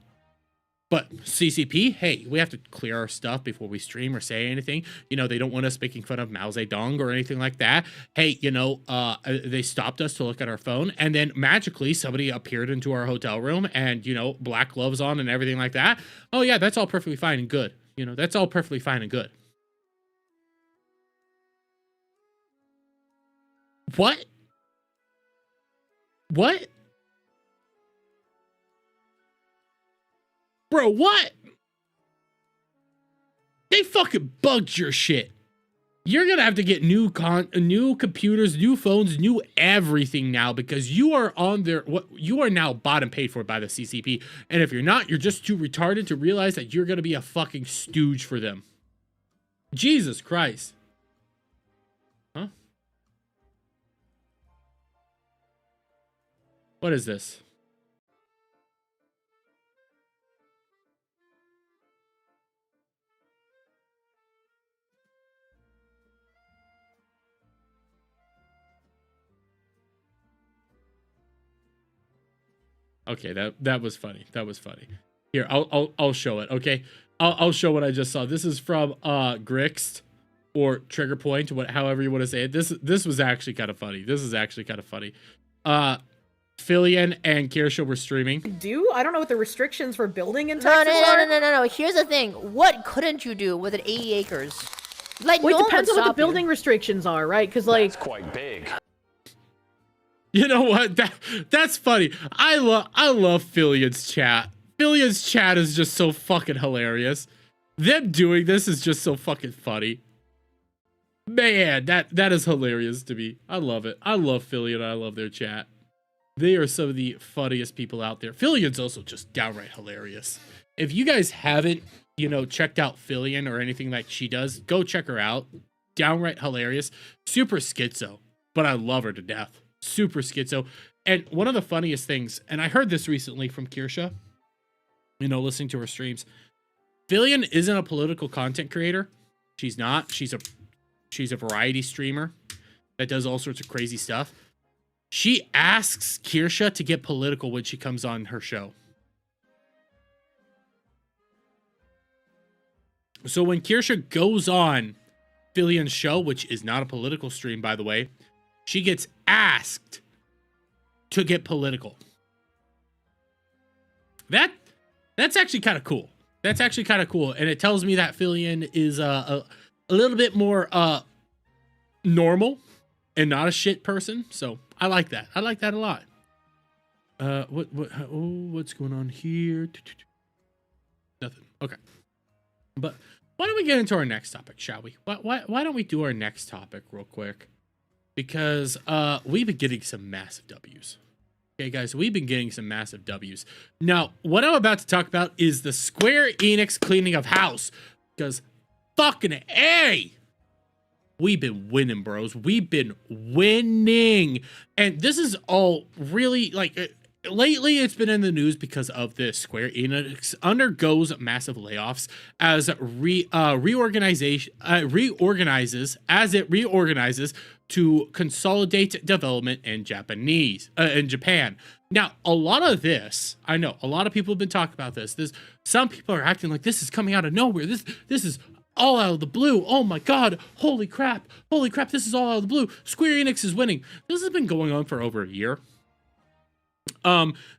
S1: But CCP, hey, we have to clear our stuff before we stream or say anything. You know, they don't want us making fun of Mao Zedong or anything like that. Hey, you know, they stopped us to look at our phone, and then magically somebody appeared into our hotel room and, you know, black gloves on and everything like that. Oh yeah, that's all perfectly fine and good. You know, that's all perfectly fine and good. What? What? Bro, what? They fucking bugged your shit. You're gonna have to get new computers, new phones, new everything now because you are on their you are now bought and paid for by the CCP. And if you're not, you're just too retarded to realize that you're gonna be a fucking stooge for them. Jesus Christ. Huh? What is this? Okay, that was funny. That was funny. Here, I'll show it. Okay, I'll show what I just saw. This is from Grixed or Trigger Point, however you want to say it. This was actually kind of funny. This is actually kind of funny. Filian and Kirsha were streaming.
S12: I don't know what the restrictions for building in Texas are.
S13: No. Here's the thing. What couldn't you do with an 80 acres? Like,
S12: well,
S13: no
S12: it depends on what the building
S13: you.
S12: restrictions are, right? Because like,
S4: That's quite big.
S1: You know what? That's funny. I love Filian's chat. Filian's chat is just so fucking hilarious. Them doing this is just so fucking funny. Man, that is hilarious to me. I love it. I love Filian. I love their chat. They are some of the funniest people out there. Filian's also just downright hilarious. If you guys haven't, you know, checked out Filian or anything like she does, go check her out. Downright hilarious. Super schizo, but I love her to death. Super schizo. And one of the funniest things, and I heard this recently from Kirsha, you know, listening to her streams, Filian isn't a political content creator. She's not. She's a variety streamer that does all sorts of crazy stuff. She asks Kirsha to get political when she comes on her show. So when Kirsha goes on Filian's show, which is not a political stream, by the way, she gets asked to get political. That's actually kind of cool. That's actually kind of cool. And it tells me that Filian is a little bit more normal and not a shit person. So I like that. I like that a lot. What's going on here? Nothing. Okay. But why don't we get into our next topic, shall we? Why don't we do our next topic real quick? Because we've been getting some massive W's. Okay, guys, we've been getting some massive W's. Now, what I'm about to talk about is the Square Enix cleaning of house. Because fucking A! We've been winning, bros. We've been winning. And this is all really, like, lately it's been in the news because of this. Square Enix undergoes massive layoffs as reorganizes to consolidate development in Japan. Now, a lot of this, I know a lot of people have been talking about this. Some people are acting like this is coming out of nowhere. This is all out of the blue. Oh my God. Holy crap. This is all out of the blue. Square Enix is winning. This has been going on for over a year.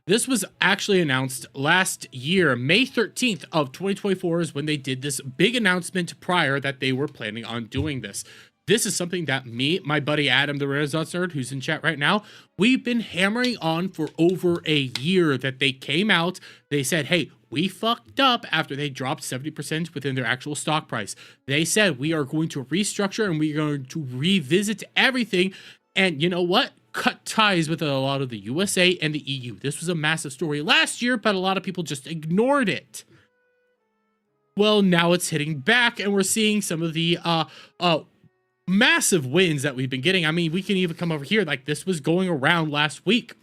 S1: This was actually announced last year, May 13th of 2024 is when they did this big announcement prior that they were planning on doing this. This is something that my buddy Adam, the Renaissance Nerd, who's in chat right now, we've been hammering on for over a year that they came out. They said, hey, we fucked up after they dropped 70% within their actual stock price. They said, we are going to restructure and we are going to revisit everything. And you know what? Cut ties with a lot of the USA and the EU. This was a massive story last year, but a lot of people just ignored it. Well, now it's hitting back and we're seeing some of the massive wins that we've been getting. I mean, we can even come over here, like this was going around last week.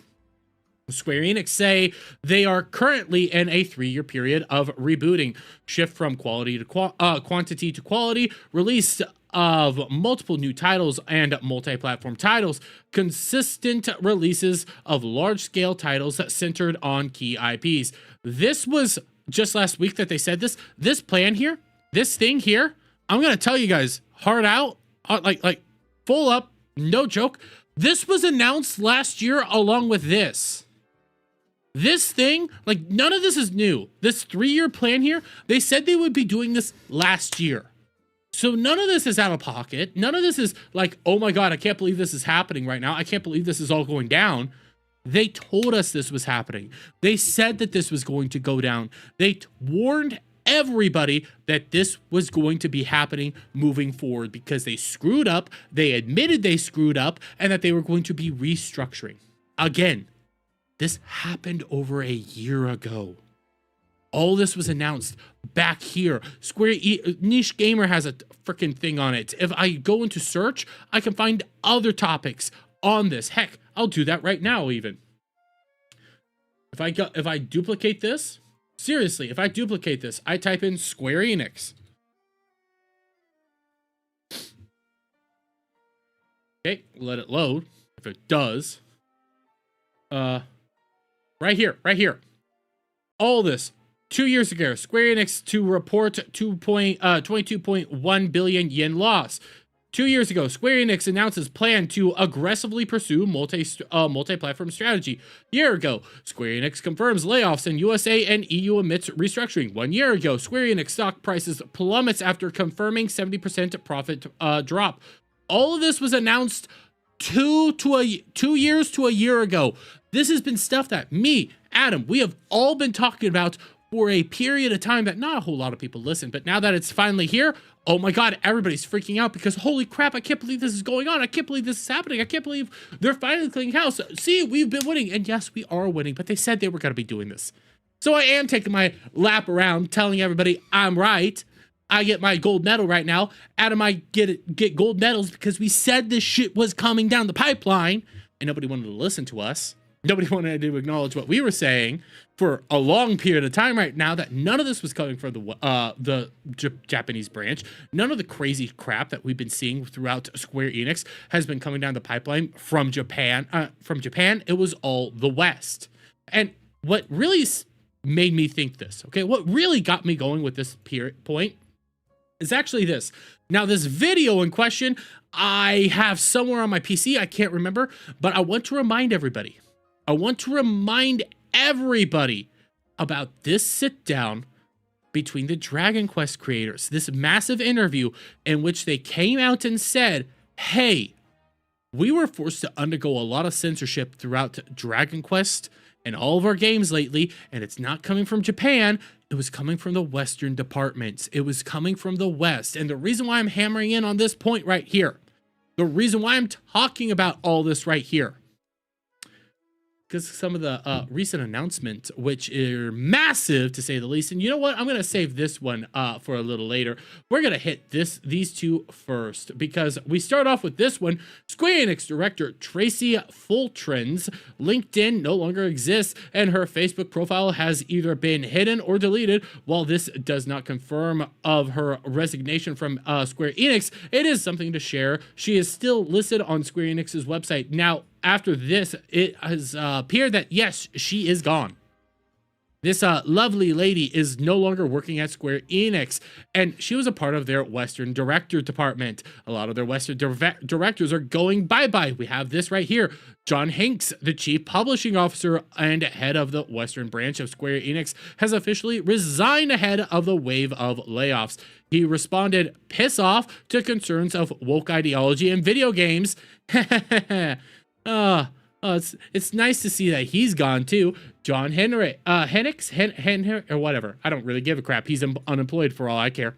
S1: Square Enix say they are currently in a 3-year period of rebooting, shift from quality to quantity to quality, release of multiple new titles and multi-platform titles, consistent releases of large-scale titles centered on key IPs. This was just last week that they said this plan here, this thing here, I'm gonna tell you guys, hard out, like full up, no joke. This was announced last year along with this. This thing, like none of this is new. This 3-year plan here, they said they would be doing this last year. So none of this is out of pocket. None of this is like, oh my God, I can't believe this is happening right now. I can't believe this is all going down. They told us this was happening. They said that this was going to go down. They warned everybody that this was going to be happening moving forward because they screwed up. They admitted they screwed up and that they were going to be restructuring. Again, this happened over a year ago. All this was announced back here. Niche Gamer has a freaking thing on it. If I go into search, I can find other topics on this. Heck, I'll do that right now even. If I duplicate this, seriously, if I duplicate this, I type in Square Enix. Okay, let it load. If it does. Right here. All this. 2 years ago, Square Enix to report 22.1 billion yen loss. 2 years ago, Square Enix announces plan to aggressively pursue multi-platform strategy. Year ago, Square Enix confirms layoffs in USA and EU amidst restructuring. 1 year ago, Square Enix stock prices plummets after confirming 70% profit drop. All of this was announced 2 years to a year ago. This has been stuff that me, Adam, we have all been talking about for a period of time that not a whole lot of people listen. But now that it's finally here, oh my God, everybody's freaking out because holy crap, I can't believe this is going on. I can't believe this is happening. I can't believe they're finally cleaning house. See, we've been winning. And yes, we are winning, but they said they were going to be doing this. So I am taking my lap around telling everybody I'm right. I get my gold medal right now. Adam, I get gold medals because we said this shit was coming down the pipeline and nobody wanted to listen to us. Nobody wanted to acknowledge what we were saying for a long period of time right now, that none of this was coming from the Japanese branch. None of the crazy crap that we've been seeing throughout Square Enix has been coming down the pipeline from Japan. It was all the West. And what really made me think this, okay, what really got me going with this point is actually this. Now, this video in question, I have somewhere on my PC, I can't remember, but I want to remind everybody. I want to remind everybody about this sit down between the Dragon Quest creators, this massive interview in which they came out and said, hey, we were forced to undergo a lot of censorship throughout Dragon Quest and all of our games lately, and it's not coming from Japan. It was coming from the Western departments. It was coming from the West. And the reason why I'm hammering in on this point right here, the reason why I'm talking about all this right here, because of some of the recent announcements, which are massive to say the least. And you know what? I'm going to save this one for a little later. We're going to hit these two first, because we start off with this one. Square Enix director Tracy Fultron's LinkedIn no longer exists, and her Facebook profile has either been hidden or deleted. While this does not confirm of her resignation from Square Enix, it is something to share. She is still listed on Square Enix's website. Now, after this, it has appeared that, yes, she is gone. This lovely lady is no longer working at Square Enix, and she was a part of their Western director department. A lot of their Western directors are going bye-bye. We have this right here. John Hanks, the chief publishing officer and head of the Western branch of Square Enix, has officially resigned ahead of the wave of layoffs. He responded, "Piss off," to concerns of woke ideology in video games. It's nice to see that he's gone too. John Henry, Henry, or whatever. I don't really give a crap. He's unemployed for all I care.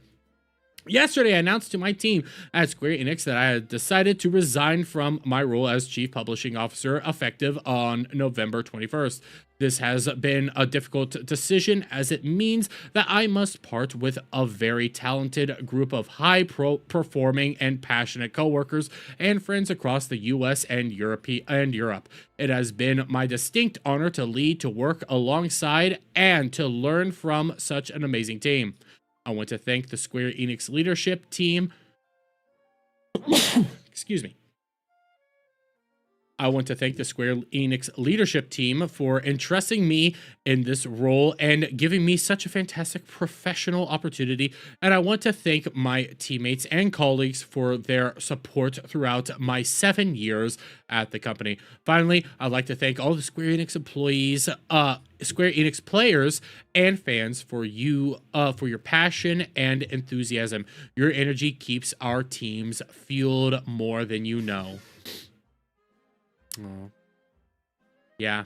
S1: Yesterday, I announced to my team at Square Enix that I had decided to resign from my role as Chief Publishing Officer effective on November 21st. This has been a difficult decision, as it means that I must part with a very talented group of high-performing and passionate coworkers and friends across the US and Europe. It has been my distinct honor to lead, to work alongside, and to learn from such an amazing team. I want to thank the Square Enix leadership team. Excuse me. I want to thank the Square Enix leadership team for entrusting me in this role and giving me such a fantastic professional opportunity. And I want to thank my teammates and colleagues for their support throughout my 7 years at the company. Finally, I'd like to thank all the Square Enix employees, Square Enix players, and fans for your passion and enthusiasm. Your energy keeps our teams fueled more than you know. Oh. Yeah,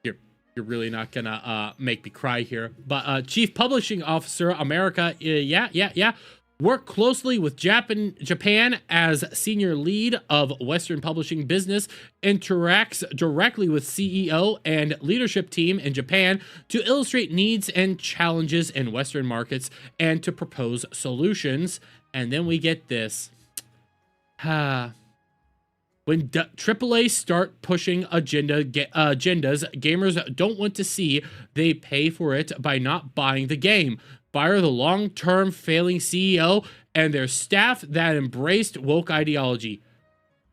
S1: you're really not gonna make me cry here. But Chief Publishing Officer America, yeah. Work closely with Japan as senior lead of Western publishing business, interacts directly with CEO and leadership team in Japan to illustrate needs and challenges in Western markets and to propose solutions. And then we get this. When AAA start pushing agendas gamers don't want to see, they pay for it by not buying the game. Fire the long-term failing CEO and their staff that embraced woke ideology.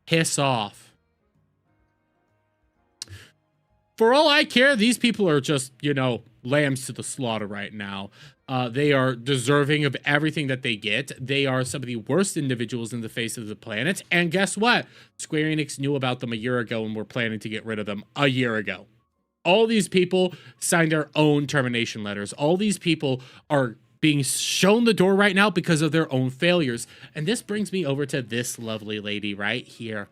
S1: Piss off. For all I care, these people are just, lambs to the slaughter right now. They are deserving of everything that they get. They are some of the worst individuals in the face of the planet. And guess what? Square Enix knew about them a year ago and were planning to get rid of them a year ago. All these people signed their own termination letters. All these people are being shown the door right now because of their own failures. And this brings me over to this lovely lady right here.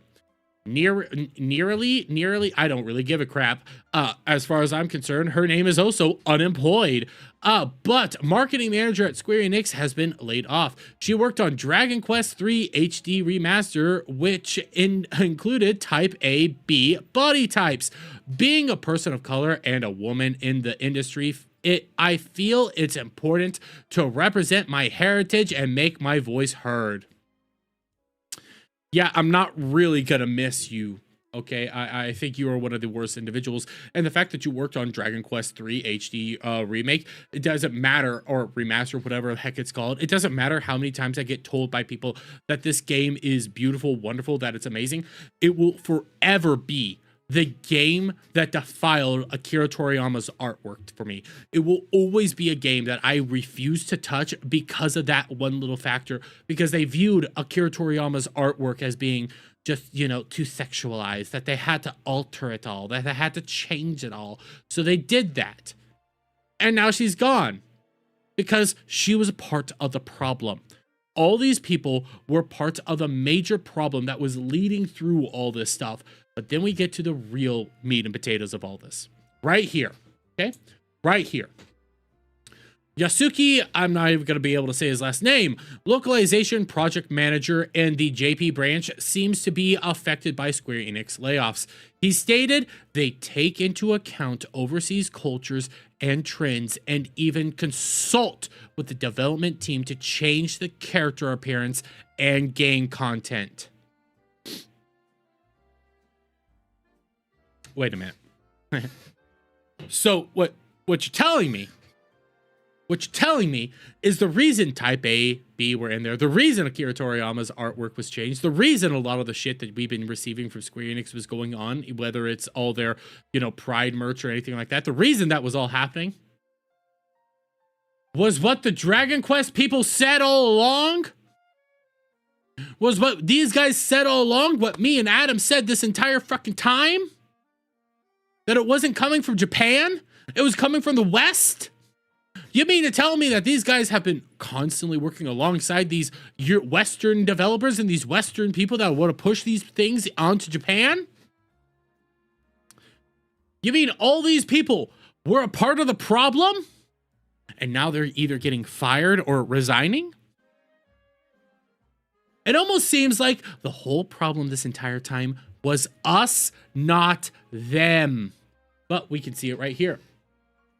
S1: Nearly, I don't really give a crap. As far as I'm concerned, her name is also unemployed. But marketing manager at Square Enix has been laid off. She worked on Dragon Quest III HD Remaster, which included Type A, B body types. Being a person of color and a woman in the industry, I feel it's important to represent my heritage and make my voice heard. Yeah, I'm not really gonna miss you, okay? I think you are one of the worst individuals. And the fact that you worked on Dragon Quest III HD remake, it doesn't matter, or remaster, whatever the heck it's called. It doesn't matter how many times I get told by people that this game is beautiful, wonderful, that it's amazing. It will forever be the game that defiled Akira Toriyama's artwork for me. It will always be a game that I refuse to touch because of that one little factor, because they viewed Akira Toriyama's artwork as being just, too sexualized, that they had to alter it all, that they had to change it all. So they did that. And now she's gone because she was a part of the problem. All these people were part of the major problem that was leading through all this stuff. But then we get to the real meat and potatoes of all this. Right here. Okay? Right here. Yasuki, I'm not even going to be able to say his last name, localization project manager in the JP branch, seems to be affected by Square Enix layoffs. He stated they take into account overseas cultures and trends and even consult with the development team to change the character appearance and game content. Wait a minute. So what you're telling me is the reason Type A, B were in there, the reason Akira Toriyama's artwork was changed, the reason a lot of the shit that we've been receiving from Square Enix was going on, whether it's all their, Pride merch or anything like that, the reason that was all happening was what the Dragon Quest people said all along? Was what these guys said all along? What me and Adam said this entire fucking time? That it wasn't coming from Japan? It was coming from the West? You mean to tell me that these guys have been constantly working alongside these Western developers and these Western people that want to push these things onto Japan? You mean all these people were a part of the problem? And now they're either getting fired or resigning? It almost seems like the whole problem this entire time was us, not them. But we can see it right here.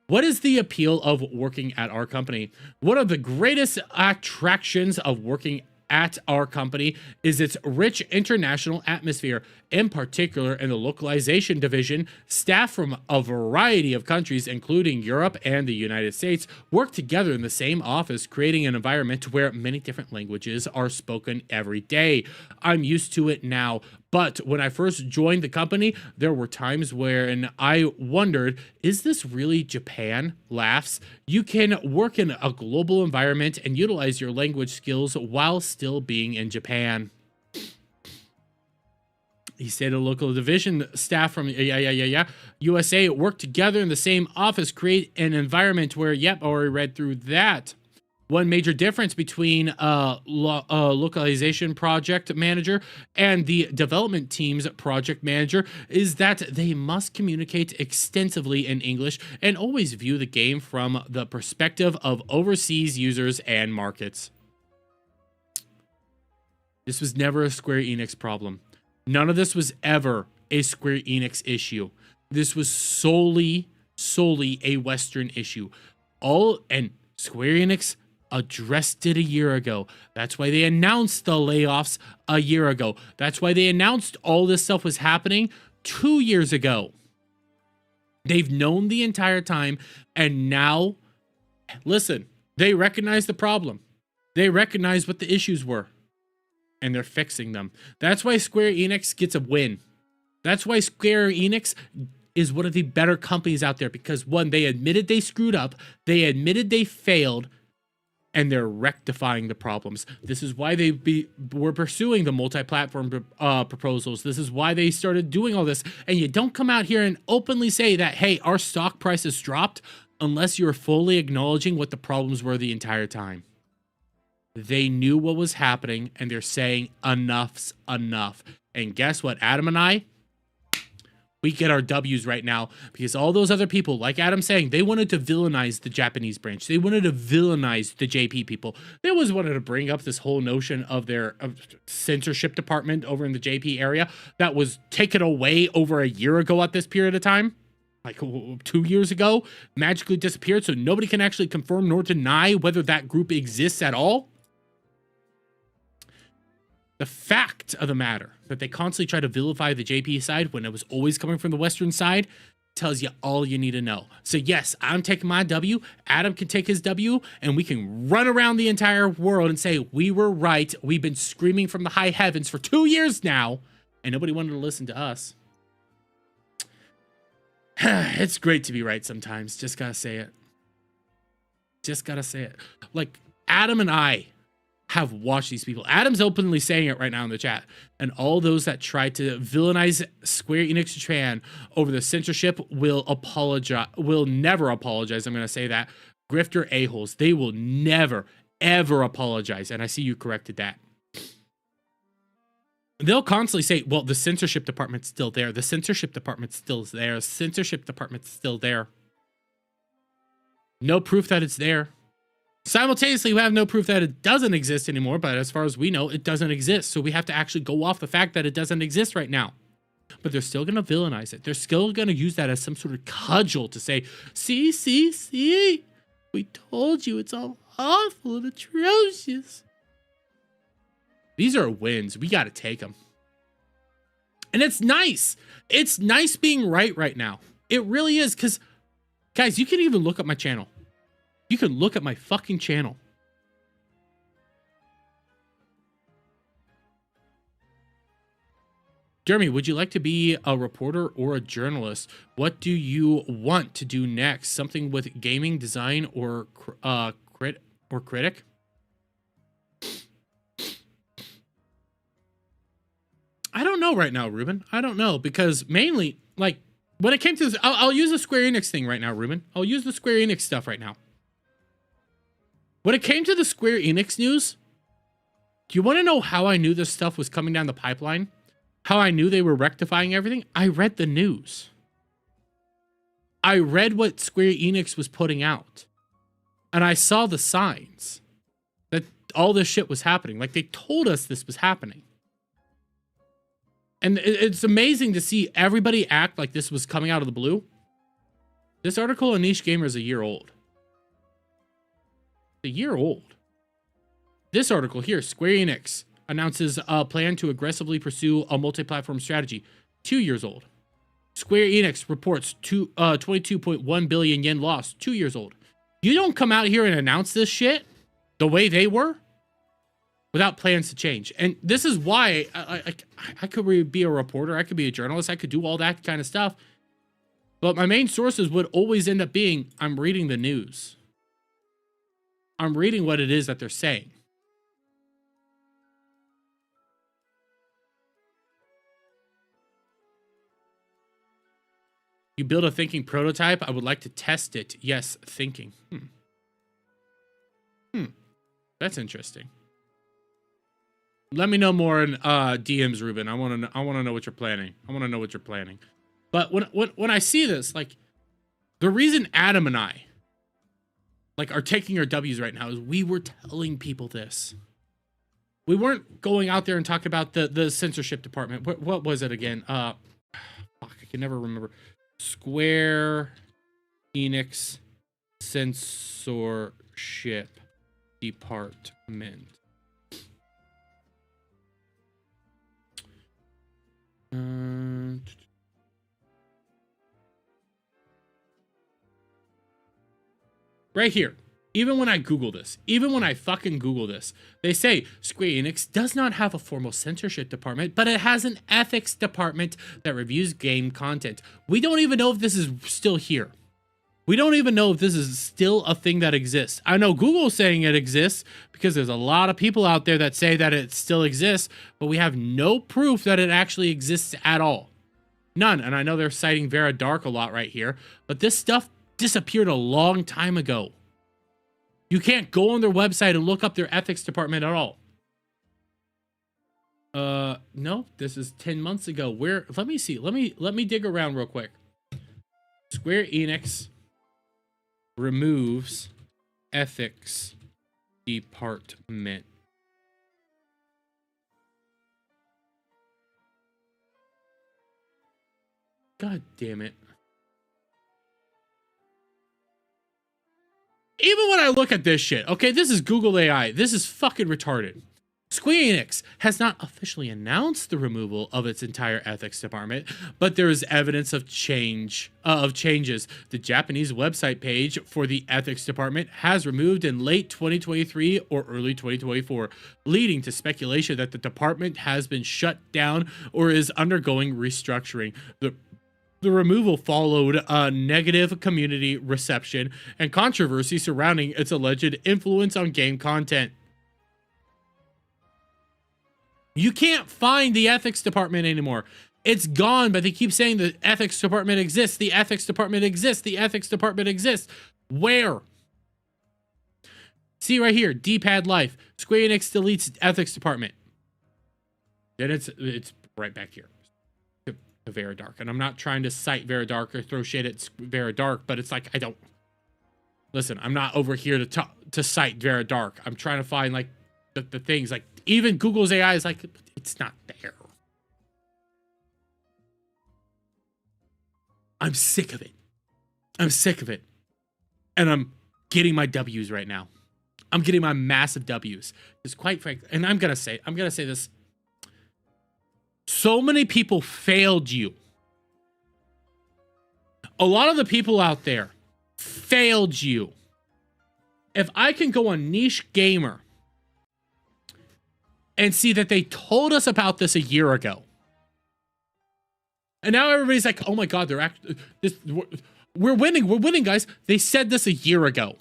S1: What is the appeal of working at our company? One of the greatest attractions of working at our company is its rich international atmosphere. In particular, in the localization division, staff from a variety of countries, including Europe and the United States, work together in the same office, creating an environment where many different languages are spoken every day. I'm used to it now, but when I first joined the company, there were times wherein I wondered, is this really Japan? Laughs. You can work in a global environment and utilize your language skills while still being in Japan. He said a local division staff from USA work together in the same office, create an environment where, yep, already read through that. One major difference between localization project manager and the development team's project manager is that they must communicate extensively in English and always view the game from the perspective of overseas users and markets. This was never a Square Enix problem. None of this was ever a Square Enix issue. This was solely a Western issue. And Square Enix addressed it a year ago. That's why they announced the layoffs a year ago. That's why they announced all this stuff was happening 2 years ago. They've known the entire time, and now, listen, they recognize the problem. They recognize what the issues were, and they're fixing them. That's why Square Enix gets a win. That's why Square Enix is one of the better companies out there, because one, they admitted they screwed up, they admitted they failed, and they're rectifying the problems. This is why they were pursuing the multi-platform proposals. This is why they started doing all this. And you don't come out here and openly say that, hey, our stock price has dropped, unless you're fully acknowledging what the problems were the entire time. They knew what was happening, and they're saying enough's enough. And guess what? Adam and I, we get our W's right now, because all those other people, like Adam saying, they wanted to villainize the Japanese branch. They wanted to villainize the JP people. They always wanted to bring up this whole notion of their censorship department over in the JP area that was taken away over a year ago at this period of time. Like 2 years ago, magically disappeared, so nobody can actually confirm nor deny whether that group exists at all. The fact of the matter that they constantly try to vilify the JP side when it was always coming from the Western side tells you all you need to know. So yes, I'm taking my W, Adam can take his W, and we can run around the entire world and say, we were right. We've been screaming from the high heavens for 2 years now, and nobody wanted to listen to us. It's great to be right sometimes. Just gotta say it. Just gotta say it. Like, Adam and I have watched these people. Adam's openly saying it right now in the chat. And all those that try to villainize Square Enix Japan over the censorship will never apologize. I'm going to say that. Grifter a-holes. They will never, ever apologize. And I see you corrected that. They'll constantly say, well, the censorship department's still there. The censorship department's still there. Censorship department's still there. No proof that it's there. Simultaneously, we have no proof that it doesn't exist anymore, but as far as we know, it doesn't exist. So we have to actually go off the fact that it doesn't exist right now. But they're still going to villainize it. They're still going to use that as some sort of cudgel to say, see, we told you it's all awful and atrocious. These are wins. We got to take them. And it's nice. It's nice being right now. It really is. Because, guys, you can even look at my channel. You can look at my fucking channel. Jeremy, would you like to be a reporter or a journalist? What do you want to do next? Something with gaming, design, or critic? I don't know right now, Ruben. I don't know, because mainly, like, when it came to this, I'll use the Square Enix thing right now, Ruben. I'll use the Square Enix stuff right now. When it came to the Square Enix news, do you want to know how I knew this stuff was coming down the pipeline? How I knew they were rectifying everything? I read the news. I read what Square Enix was putting out. And I saw the signs that all this shit was happening. Like, they told us this was happening. And it's amazing to see everybody act like this was coming out of the blue. This article on Niche Gamer is a year old. A year old. This article here, Square Enix announces a plan to aggressively pursue a multi-platform strategy. 2 years old. Square Enix reports 22.1 billion yen loss. 2 years old. You don't come out here and announce this shit the way they were without plans to change. And this is why I could be a reporter. I could be a journalist. I could do all that kind of stuff. But my main sources would always end up being, I'm reading the news. I'm reading what it is that they're saying. You build a thinking prototype. I would like to test it. Yes, thinking. That's interesting. Let me know more in DMs, Ruben. I want to know what you're planning. I want to know what you're planning. But when I see this, like, the reason Adam and I are taking our W's right now is we were telling people this. We weren't going out there and talking about the censorship department. What was it again? Fuck, I can never remember. Square Enix censorship department. Right here. Even when I Google this, even when I fucking Google this, they say Square Enix does not have a formal censorship department, but it has an ethics department that reviews game content. We don't even know if this is still here. We don't even know if this is still a thing that exists. I know Google's saying it exists because there's a lot of people out there that say that it still exists, but we have no proof that it actually exists at all. None. And I know they're citing Vera Dark a lot right here, but this stuff disappeared a long time ago. You can't go on their website and look up their ethics department at all. No, this is 10 months ago. Where? Let me see. Let me dig around real quick. Square Enix removes ethics department. God damn it. Even when I look at this shit, okay, this is Google AI. This is fucking retarded. Square Enix has not officially announced the removal of its entire ethics department, but there is evidence of changes. The Japanese website page for the ethics department has removed in late 2023 or early 2024, leading to speculation that the department has been shut down or is undergoing restructuring. The removal followed a negative community reception and controversy surrounding its alleged influence on game content. You can't find the ethics department anymore. It's gone, but they keep saying the ethics department exists. The ethics department exists. The ethics department exists. Where? See right here, D-Pad Life. Square Enix deletes ethics department. Then it's right back here. Vera Dark, and I'm not trying to cite Vera Dark or throw shade at Vera Dark, but it's like I don't listen, I'm not over here to cite Vera Dark. I'm trying to find like the things like even Google's AI is like, it's not there. I'm sick of it. I'm sick of it. And I'm getting my W's right now. I'm getting my massive W's. Because quite frankly, and I'm gonna say this. So many people failed you. A lot of the people out there failed you. If I can go on Niche Gamer and see that they told us about this a year ago, and now everybody's like, "Oh my God, they're actually we're winning, guys." They said this a year ago.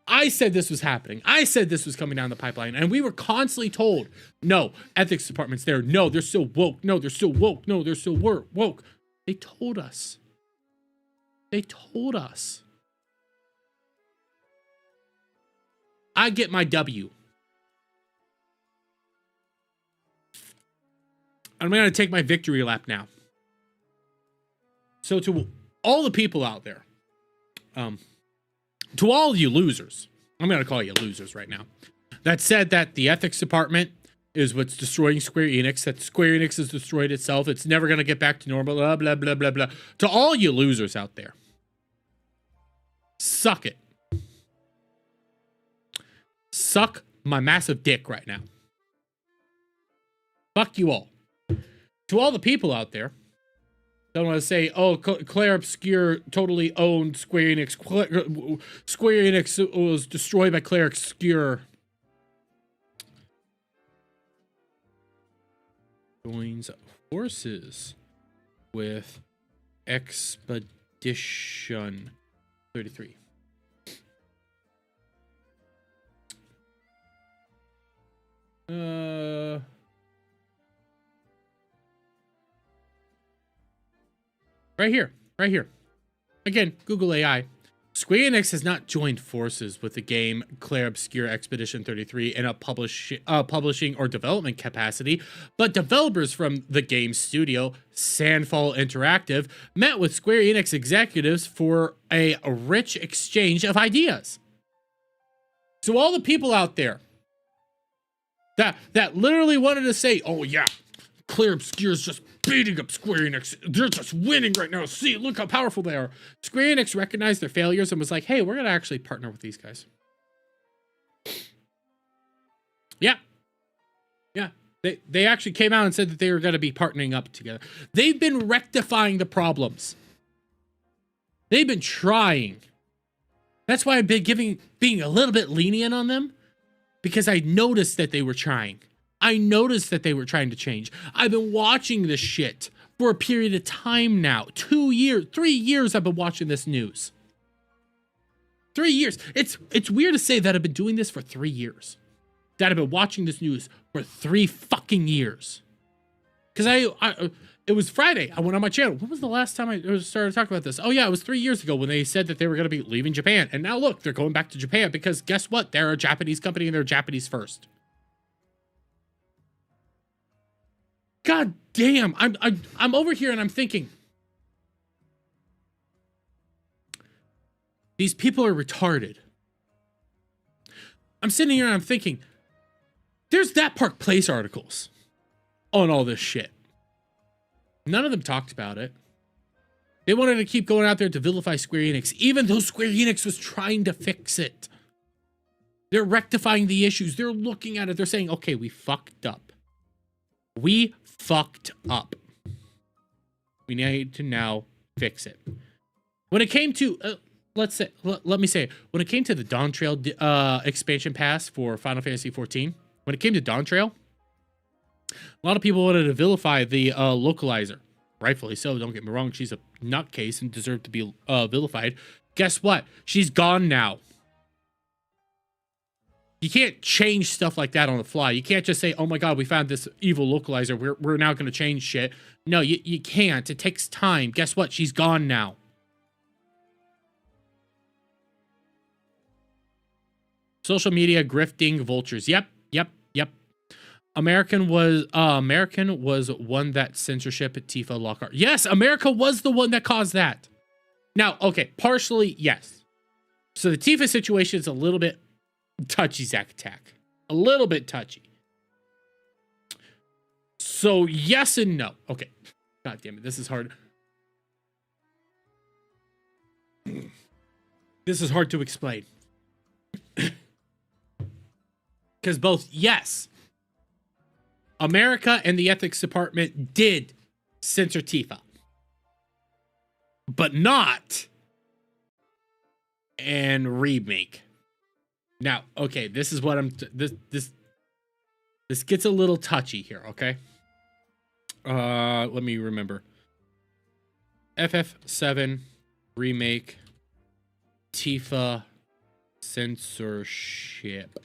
S1: I said this was happening. I said this was coming down the pipeline. And we were constantly told, no, ethics department's there. No, they're still woke. No, they're still woke. No, they're still woke. They told us. They told us. I get my W. I'm going to take my victory lap now. So to all the people out there, to all you losers, I'm going to call you losers right now, that said that the ethics department is what's destroying Square Enix, that Square Enix has destroyed itself, it's never going to get back to normal, blah, blah, blah, blah, blah. To all you losers out there, suck it. Suck my massive dick right now. Fuck you all. To all the people out there, don't want to say, oh, Claire Obscure totally owned Square Enix. Square Enix was destroyed by Claire Obscure. Joins forces with Expedition 33. Right here. Again, Google AI. Square Enix has not joined forces with the game Claire Obscure Expedition 33 in a publishing or development capacity, but developers from the game studio, Sandfall Interactive, met with Square Enix executives for a rich exchange of ideas. So all the people out there that literally wanted to say, oh yeah, Claire Obscure is just beating up Square Enix. They're just winning right now. See, look how powerful they are. Square Enix recognized their failures and was like, hey, we're going to actually partner with these guys. Yeah. They actually came out and said that they were going to be partnering up together. They've been rectifying the problems. They've been trying. That's why I've been being a little bit lenient on them, because I noticed that they were trying. I noticed that they were trying to change. I've been watching this shit for a period of time now. 2 years, 3 years I've been watching this news. 3 years. It's weird to say that I've been doing this for 3 years. That I've been watching this news for 3 fucking years. Because it was Friday. I went on my channel. When was the last time I started talking about this? Oh yeah, it was 3 years ago when they said that they were going to be leaving Japan. And now look, they're going back to Japan because guess what? They're a Japanese company and they're Japanese first. God damn, I'm over here and I'm thinking, these people are retarded. I'm sitting here and I'm thinking, there's that Park Place articles on all this shit. None of them talked about it. They wanted to keep going out there to vilify Square Enix, even though Square Enix was trying to fix it. They're rectifying the issues. They're looking at it. They're saying, okay, we fucked up. We fucked up. We need to now fix it. When it came to, let me say, when it came to the Dawn Trail expansion pass for Final Fantasy XIV, when it came to Dawn Trail, a lot of people wanted to vilify the localizer. Rightfully so, don't get me wrong. She's a nutcase and deserved to be vilified. Guess what? She's gone now. You can't change stuff like that on the fly. You can't just say, oh my God, we found this evil localizer. We're now going to change shit. No, you can't. It takes time. Guess what? She's gone now. Social media, grifting, vultures. Yep. American was one that censorship at Tifa Lockhart. Yes, America was the one that caused that. Now, okay, partially, yes. So the Tifa situation is a little bit touchy, Zack Attack. A little bit touchy. So yes and no. Okay. God damn it, this is hard. This is hard to explain. Because both, yes, America and the ethics department did censor Tifa, but not and remake. Now, okay, this is what this gets a little touchy here, okay? Let me remember. FF7 remake Tifa censorship.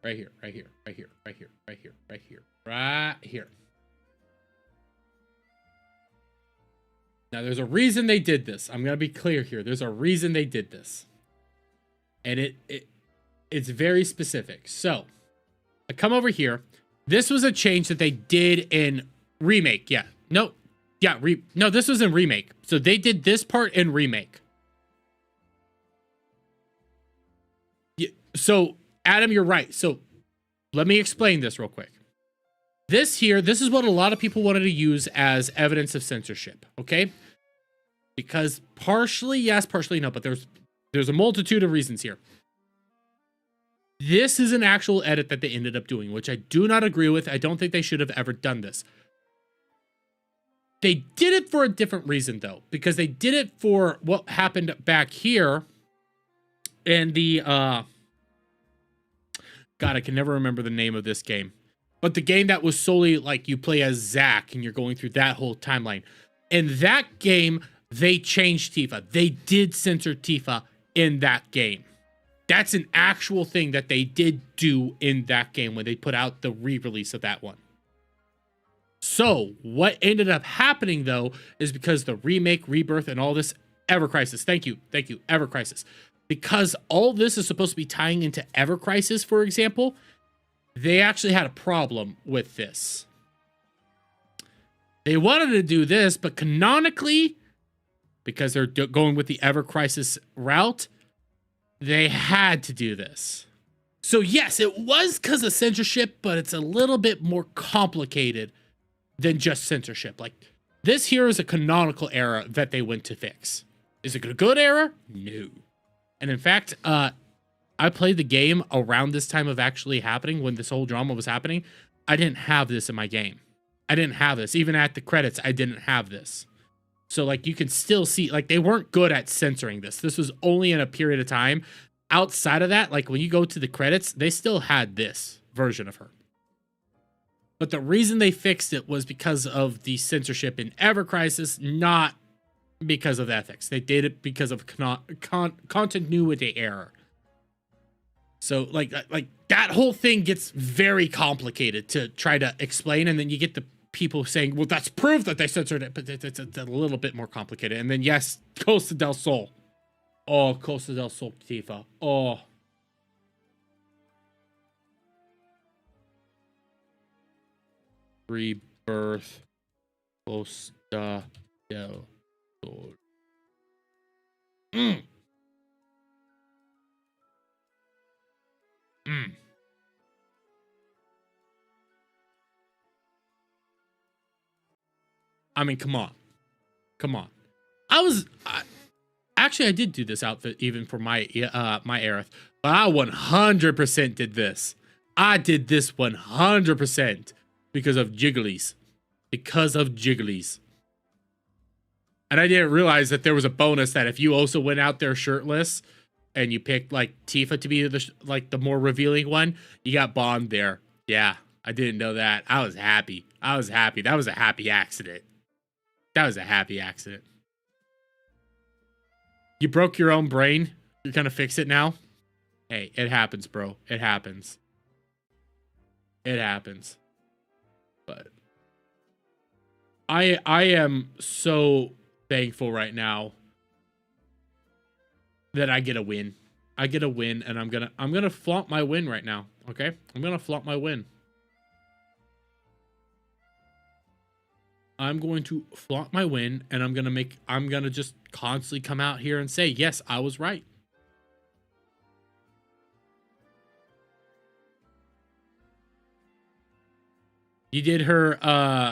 S1: Right here, right here, right here, right here, right here, right here, right here. Now, there's a reason they did this. I'm going to be clear here. There's a reason they did this. And it's very specific. So, I come over here. This was a change that they did in remake. Yeah. No. Yeah. No, this was in remake. So, they did this part in remake. Yeah, so, Adam, you're right. So, let me explain this real quick. This is what a lot of people wanted to use as evidence of censorship, okay? Because partially yes, partially no, but there's a multitude of reasons here. This is an actual edit that they ended up doing, which I do not agree with. I don't think they should have ever done this. They did it for a different reason, though, because they did it for what happened back here in the, God, I can never remember the name of this game. But the game that was solely like you play as Zack and you're going through that whole timeline. In that game, they changed Tifa. They did censor Tifa in that game. That's an actual thing that they did do in that game when they put out the re-release of that one. So what ended up happening, though, is because the remake, rebirth, and all this Ever Crisis. Thank you, Ever Crisis. Because all this is supposed to be tying into Ever Crisis, for example, they actually had a problem with this. They wanted to do this, but canonically, because they're going with the Ever Crisis route, they had to do this. So yes, it was because of censorship, but it's a little bit more complicated than just censorship. Like, this here is a canonical error that they went to fix. Is it a good error? No. And in fact, I played the game around this time of actually happening, when this whole drama was happening. I didn't have this in my game. I didn't have this. Even at the credits, I didn't have this. So, like, you can still see, like, they weren't good at censoring this. This was only in a period of time. Outside of that, like, when you go to the credits, they still had this version of her. But the reason they fixed it was because of the censorship in Ever Crisis, not because of ethics. They did it because of continuity error. So, like that whole thing gets very complicated to try to explain, and then you get the people saying, well, that's proof that they censored it, but it's a little bit more complicated. And then, yes, Costa del Sol. Oh, Costa del Sol Tifa. Oh. Rebirth. Costa del Sol. I mean, come on. Actually, I did do this outfit even for my my Aerith, but I 100% did this. I did this 100% because of Jigglies. And I didn't realize that there was a bonus that if you also went out there shirtless and you picked like Tifa to be the more revealing one, you got Bond there. Yeah, I didn't know that. I was happy. That was a happy accident. You broke your own brain. You're gonna fix it now? Hey, it happens, bro. It happens. But I am so thankful right now that I get a win. I get a win, and I'm gonna flaunt my win right now. Okay, I'm gonna flaunt my win. I'm going to flaunt my win, and I'm gonna just constantly come out here and say, yes, I was right. You did her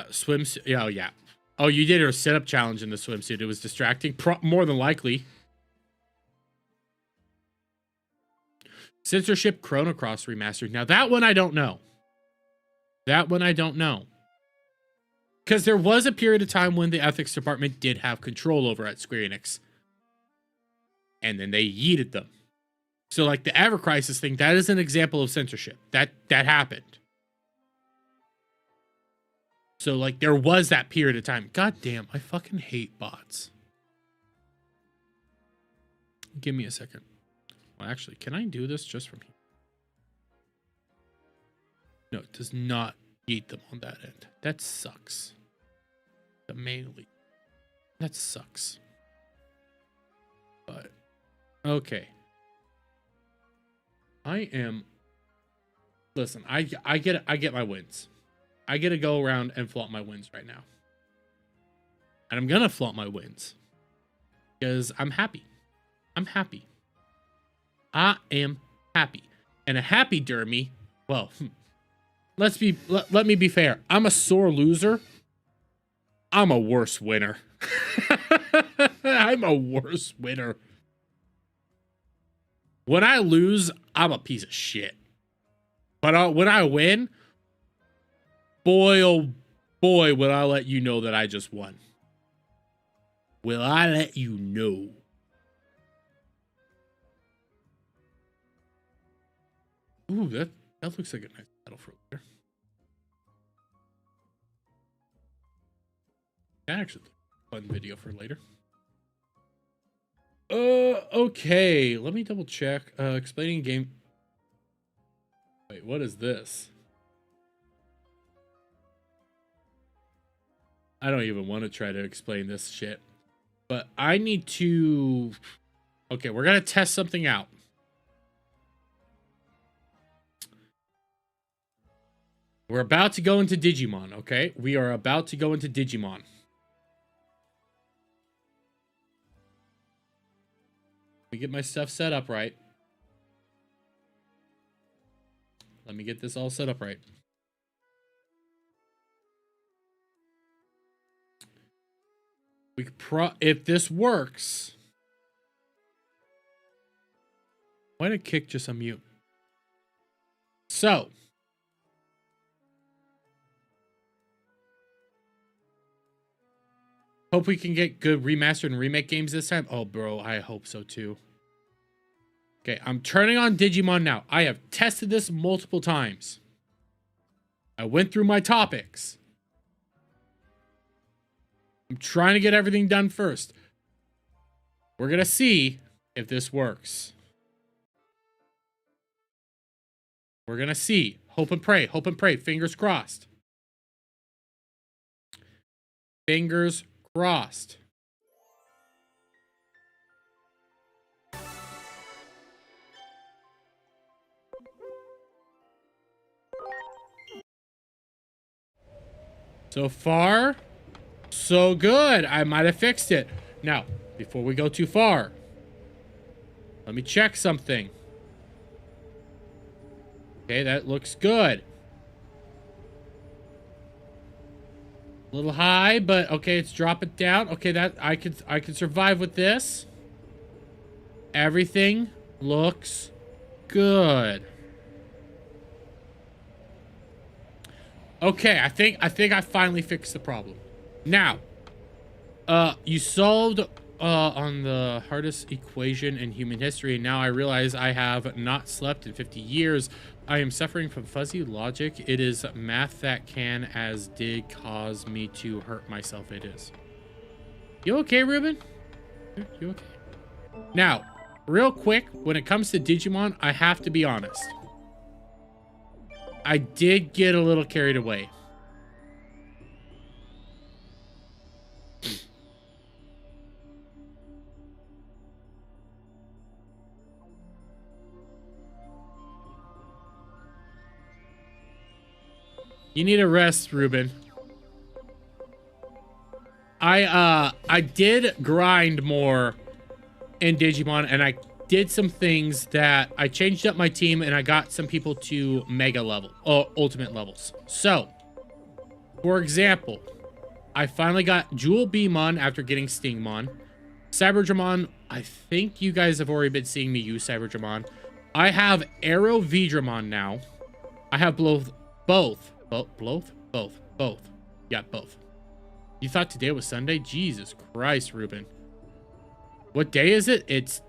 S1: swimsuit. Oh yeah. Oh, you did her sit-up challenge in the swimsuit. It was distracting. More than likely. Censorship Chrono Cross remastered. Now that one I don't know. That one I don't know. Because there was a period of time when the ethics department did have control over at Square Enix. And then they yeeted them. So like the Ever Crisis thing, that is an example of censorship. That happened. So like there was that period of time. God damn, I fucking hate bots. Give me a second. Well, actually, can I do this just from here? No, it does not yeet them on that end. That sucks. The manually. That sucks. But okay. Listen, I get my wins. I get to go around and flaunt my wins right now. And I'm gonna flaunt my wins. Because I'm happy. I'm happy. I am happy. And a happy Dermy, well, let me be fair. I'm a sore loser. I'm a worse winner. I'm a worse winner. When I lose, I'm a piece of shit. But when I win, boy, oh boy, will I let you know that I just won. Will I let you know? Ooh, that looks like a nice battle for later. That actually looks like a fun video for later. Okay. Let me double check. Explaining game. Wait, what is this? I don't even want to try to explain this shit. But I need to... Okay, we're going to test something out. We're about to go into Digimon, okay? We are about to go into Digimon. Let me get my stuff set up right. Let me get this all set up right. We could if this works. Why did Kick just unmute? So. Hope we can get good remastered and remake games this time. Oh, bro, I hope so too. Okay, I'm turning on Digimon now. I have tested this multiple times. I went through my topics. I'm trying to get everything done first. We're going to see if this works. We're going to see. Hope and pray. Hope and pray. Fingers crossed. Fingers crossed. So far, so good. I might have fixed it. Now, before we go too far, let me check something. Okay, that looks good. A little high, but okay, let's drop it down. Okay, that I could survive with this. Everything looks good. Okay, I think I finally fixed the problem. Now, you solved on the hardest equation in human history, and now I realize I have not slept in 50 years. I am suffering from fuzzy logic. It is math that can, as did, cause me to hurt myself. It is. You okay, Ruben? You okay? Now, real quick, when it comes to Digimon, I have to be honest. I did get a little carried away. You need a rest, Ruben. I did grind more in Digimon, and I did some things that I changed up my team, and I got some people to mega level, ultimate levels. So, for example, I finally got Jewel Beamon after getting Stingmon. Cyberdramon, I think you guys have already been seeing me use Cyberdramon. I have Arrow Vidramon now. I have both. Yeah, both. You thought today was Sunday? Jesus Christ, Ruben. What day is it? It's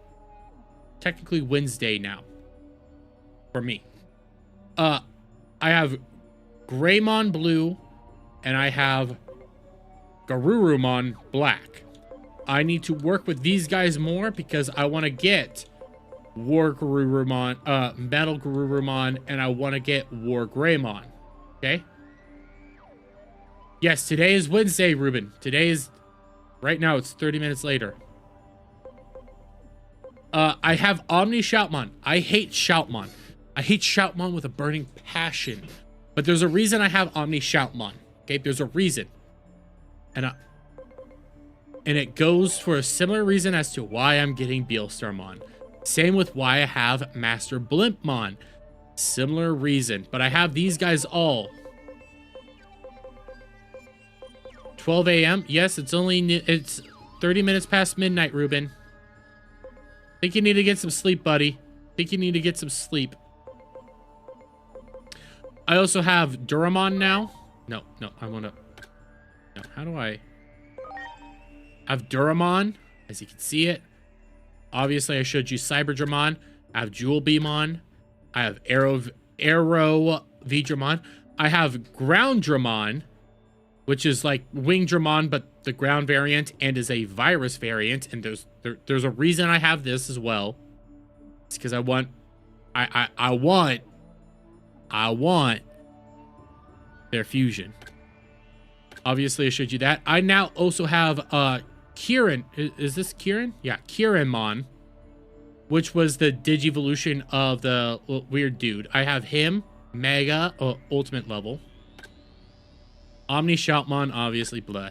S1: technically Wednesday now. For me. I have Greymon Blue, and I have Garurumon Black. I need to work with these guys more because I want to get War Garurumon, Metal Garurumon, and I want to get War Greymon. Okay? Yes, today is Wednesday, Ruben. Today is... Right now, it's 30 minutes later. I have Omni Shoutmon. I hate Shoutmon. I hate Shoutmon with a burning passion. But there's a reason I have Omni Shoutmon. Okay? There's a reason. And it goes for a similar reason as to why I'm getting Beelstarmon. Same with why I have Master Blimpmon. Similar reason. But I have these guys all. 12 a.m. Yes, it's 30 minutes past midnight, Ruben. Think you need to get some sleep, buddy. Think you need to get some sleep. I also have Duramon now. No, I want to... No, how do I... I have Duramon, as you can see it. Obviously, I showed you Cyberdramon. I have Jewel Beamon. I have Arrow Vidramon. I have Grounddramon, which is like Wingdramon, but the ground variant, and is a virus variant. And there's a reason I have this as well. It's because I want their fusion. Obviously, I showed you that. I now also have Kieran. Is this Kieran? Yeah, Kieranmon, which was the Digivolution of the weird dude. I have him, Mega, Ultimate level. Omni Shoutmon, obviously, blah.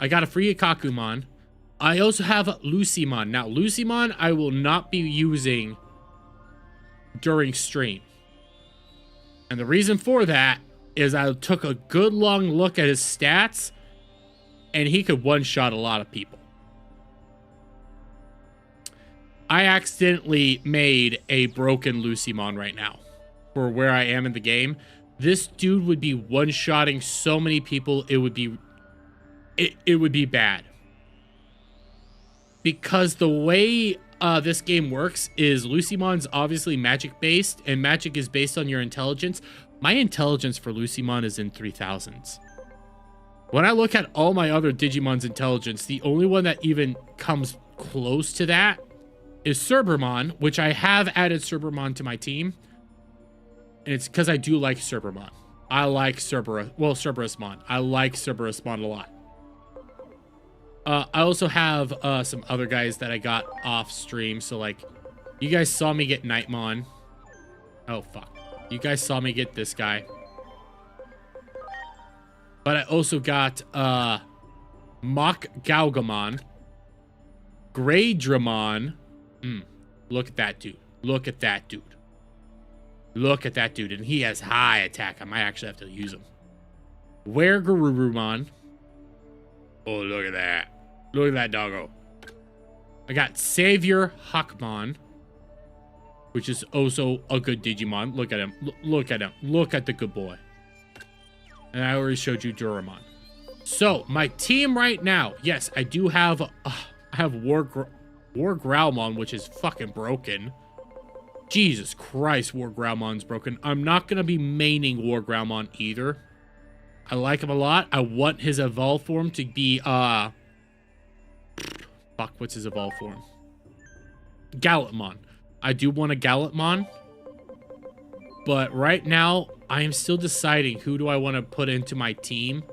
S1: I got a free Ikakumon. I also have Lucymon. Now, Lucymon, I will not be using during stream. And the reason for that is I took a good long look at his stats, and he could one-shot a lot of people. I accidentally made a broken Lucymon right now for where I am in the game. This dude would be one-shotting so many people, it would be bad. Because the way this game works is Lucymon's obviously magic-based, and magic is based on your intelligence. My intelligence for Lucymon is in 3000s. When I look at all my other Digimon's intelligence, the only one that even comes close to that is Cerbermon, which I have added Cerbermon to my team. And it's because I do like Cerbermon. I like Cerberusmon. I like Cerberusmon a lot. I also have some other guys that I got off stream. So, like, you guys saw me get Nightmon. Oh, fuck. You guys saw me get this guy. But I also got Mach Gaugamon. Greydramon. Look at that dude. Look at that dude. Look at that dude. And he has high attack. I might actually have to use him. Garurumon. Oh, look at that. Look at that doggo. I got Savior Hakmon, which is also a good Digimon. Look at him. Look at him. Look at the good boy. And I already showed you Duramon. So, my team right now. Yes, I do have... I have War Growlmon, which is fucking broken. Jesus Christ, War Growlmon's broken. I'm not going to be maining War Growlmon either. I like him a lot. I want his evolve form to be, fuck, what's his evolve form? Gallantmon. I do want a Gallantmon. But right now, I am still deciding who do I want to put into my team.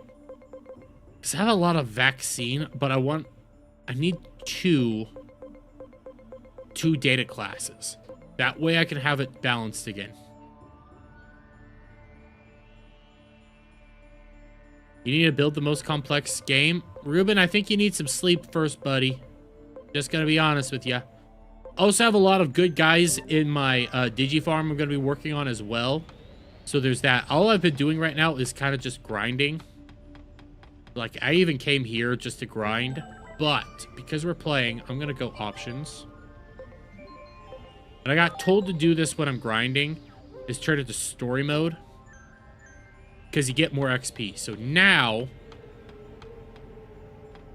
S1: Because I have a lot of vaccine, but I need two data classes. That way I can have it balanced again. You need to build the most complex game. Ruben, I think you need some sleep first, buddy. Just gonna be honest with you. Also have a lot of good guys in my Digifarm I'm gonna be working on as well. So there's that. All I've been doing right now is kind of just grinding. Like, I even came here just to grind. But because we're playing, I'm gonna go options. And I got told to do this when I'm grinding, is turn it to story mode. Because you get more XP. So now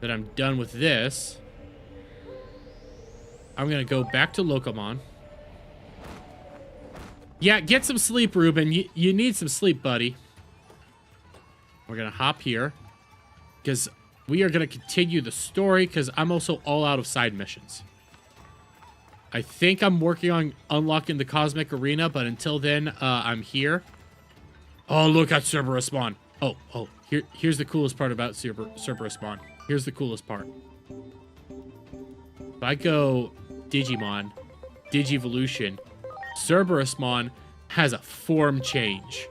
S1: that I'm done with this, I'm going to go back to Locomon. Yeah, get some sleep, Ruben. You need some sleep, buddy. We're going to hop here. Because we are going to continue the story. Because I'm also all out of side missions. I think I'm working on unlocking the Cosmic Arena. But until then, I'm here. Oh, look at Cerberus spawn. Oh, here's the coolest part about Cerberus spawn. Here's the coolest part. If I go Digimon, Digivolution, Cerberus spawn has a form change.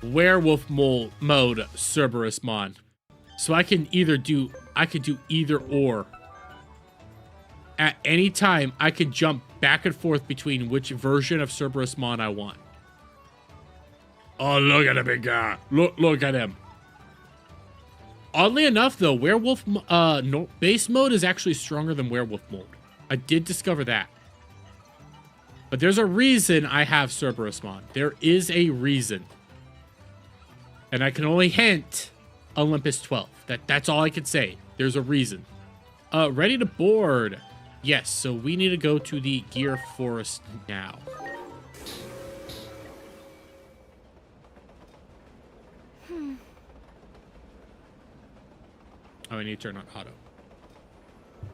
S1: Werewolf mode Cerberusmon. So I can either do either or. At any time, I could jump back and forth between which version of Cerberusmon I want. Oh, look at the big guy. Look at him. Oddly enough, though, werewolf base mode is actually stronger than werewolf mode. I did discover that. But there's a reason I have Cerberusmon. There is a reason. And I can only hint Olympus 12. That's all I can say. There's a reason. Ready to board. Yes, so we need to go to the Gear Forest now. Oh, I need to turn on auto.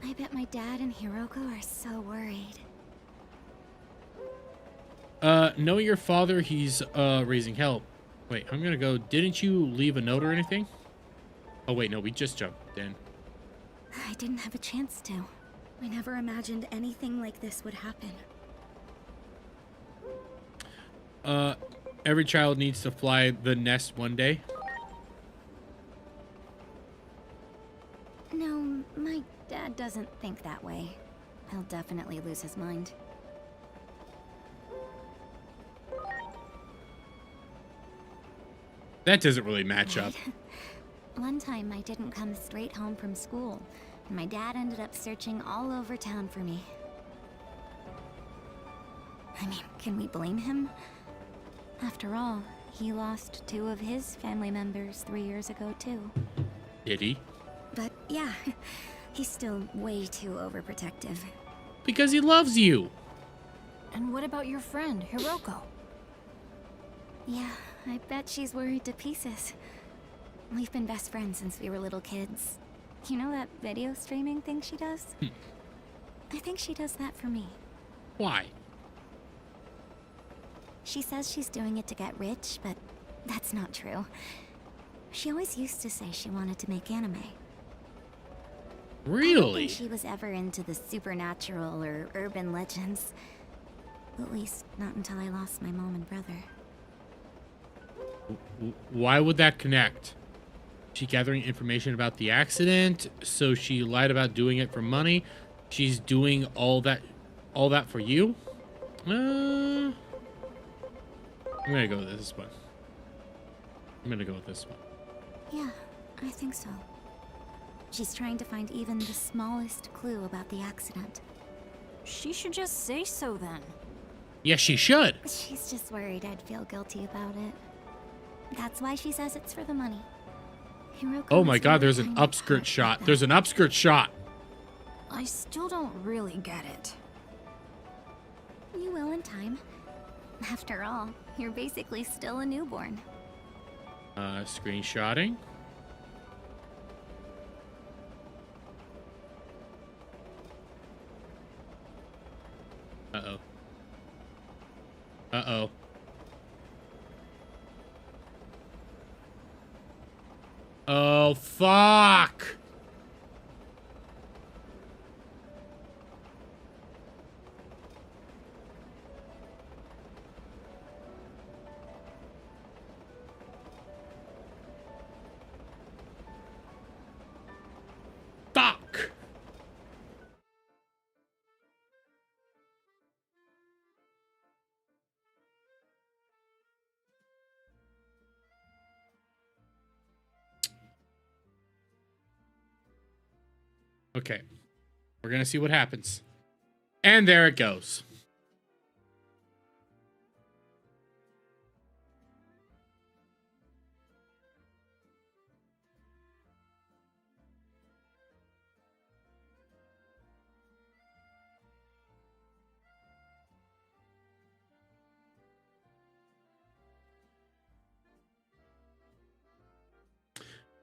S14: I bet my dad and Hiroko are so worried.
S1: Knowing your father, he's raising hell. Wait, I'm gonna go. Didn't you leave a note or anything? Oh, wait, no, we just jumped in.
S14: I didn't have a chance to. I never imagined anything like this would happen.
S1: Every child needs to fly the nest one day.
S14: No, my dad doesn't think that way. He'll definitely lose his mind.
S1: That doesn't really match up.
S14: One time I didn't come straight home from school, and my dad ended up searching all over town for me. I mean, can we blame him? After all, he lost 2 of his family members 3 years ago too.
S1: Did he?
S14: But yeah, he's still way too overprotective.
S1: Because he loves you.
S15: And what about your friend, Hiroko?
S14: Yeah, I bet she's worried to pieces. We've been best friends since we were little kids. You know that video streaming thing she does? I think she does that for me.
S1: Why?
S14: She says she's doing it to get rich, but that's not true. She always used to say she wanted to make anime.
S1: Really?
S14: I don't think she was ever into the supernatural or urban legends. At least, not until I lost my mom and brother.
S1: Why would that connect? She gathering information about the accident, so she lied about doing it for money. She's doing all that for you? I'm gonna go with this one.
S14: Yeah, I think so. She's trying to find even the smallest clue about the accident.
S15: She should just say so then.
S1: Yes, she should.
S14: She's just worried I'd feel guilty about it. That's why she says it's for the money. Hiroko
S1: Oh my god, there's an upskirt shot. There's an upskirt shot.
S15: I still don't really get it.
S14: You will in time. After all, you're basically still a newborn.
S1: Screenshotting. Uh-oh. Uh-oh. Oh, fuck. Fuck. Okay. We're gonna see what happens. And there it goes.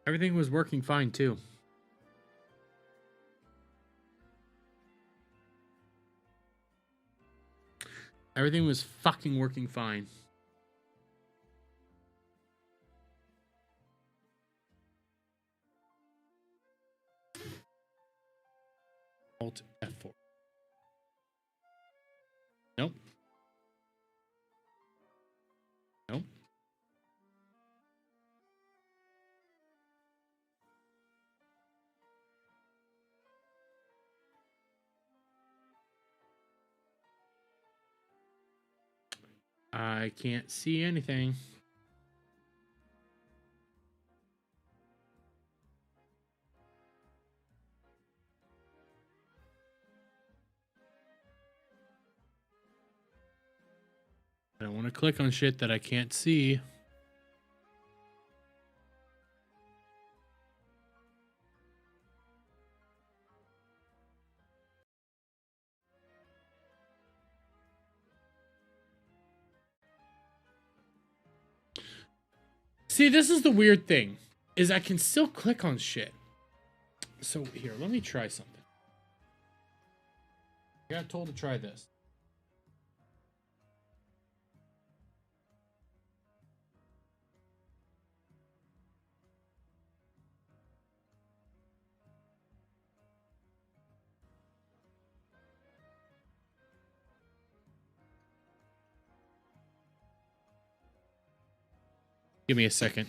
S1: Everything was working fine too. Everything was fucking working fine. Alt F4. Nope. Nope. I can't see anything. I don't want to click on shit that I can't see. See, this is the weird thing, is I can still click on shit. So here, let me try something. I got told to try this. Give me a second.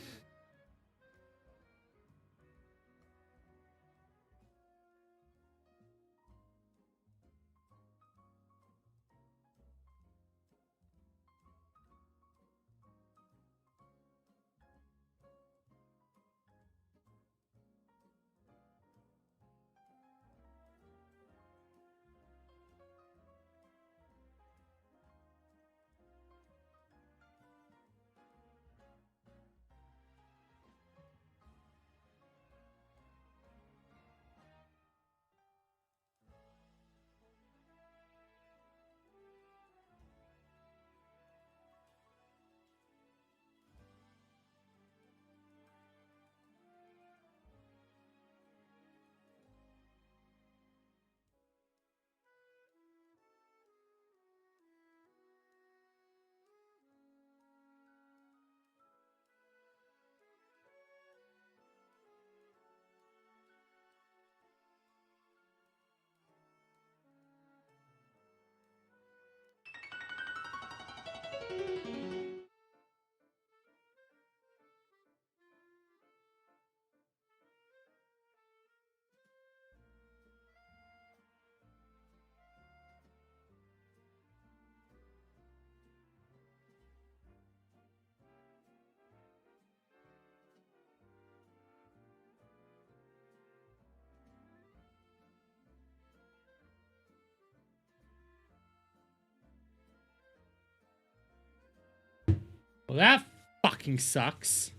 S1: Well, that fucking sucks.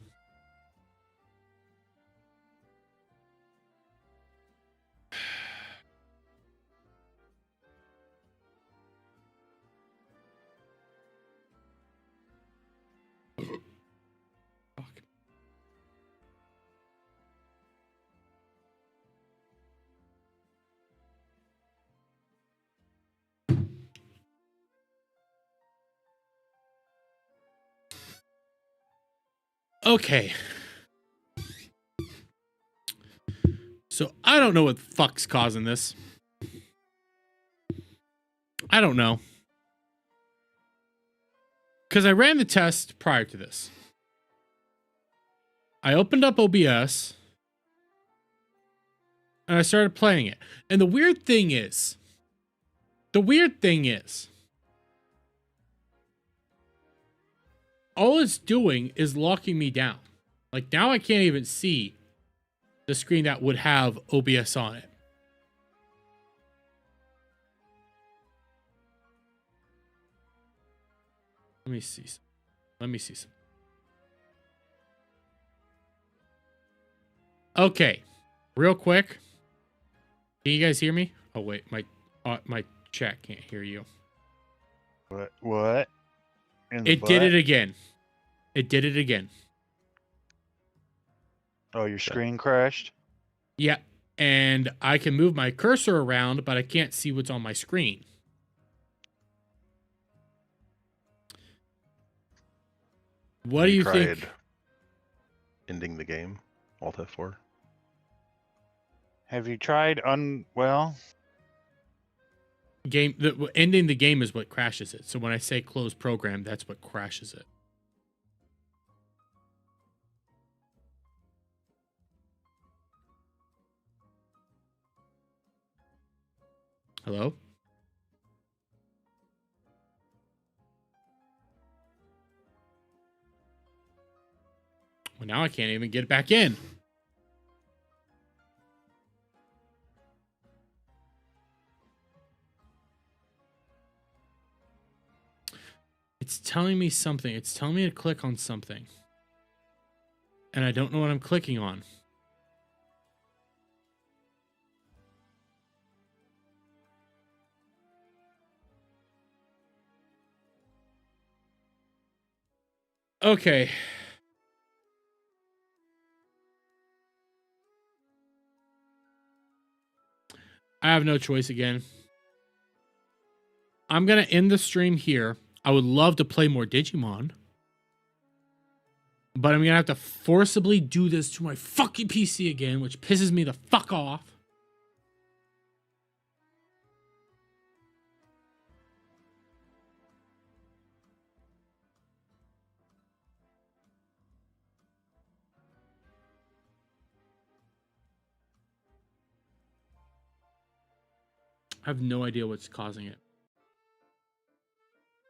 S1: Okay. I don't know what the fuck's causing this. I don't know. Because I ran the test prior to this. I opened up OBS and I started playing it. And the weird thing is, all it's doing is locking me down. Like now I can't even see the screen that would have OBS on it. Let me see some. Okay, real quick. Can you guys hear me? Oh wait, my chat can't hear you.
S16: What?
S1: It did it again. It did it again.
S16: Oh, your screen crashed?
S1: Yeah, and I can move my cursor around, but I can't see what's on my screen. What do you think?
S17: Ending the game, Alt F4.
S16: Have you tried
S1: Ending the game is what crashes it. So when I say close program, that's what crashes it. Hello? Well, now I can't even get it back in. It's telling me something. It's telling me to click on something. And I don't know what I'm clicking on. Okay. I have no choice again. I'm going to end the stream here. I would love to play more Digimon. But I'm going to have to forcibly do this to my fucking PC again, which pisses me the fuck off. I have no idea what's causing it.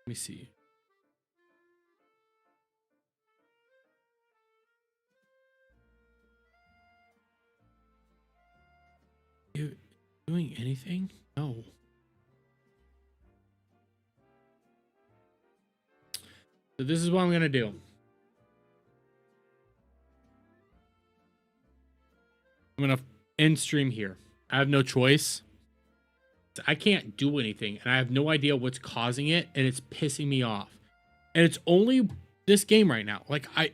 S1: Let me see. You doing anything? No. So this is what I'm gonna do. I'm gonna end stream here. I have no choice. I can't do anything, and I have no idea what's causing it, and it's pissing me off. And it's only this game right now. Like I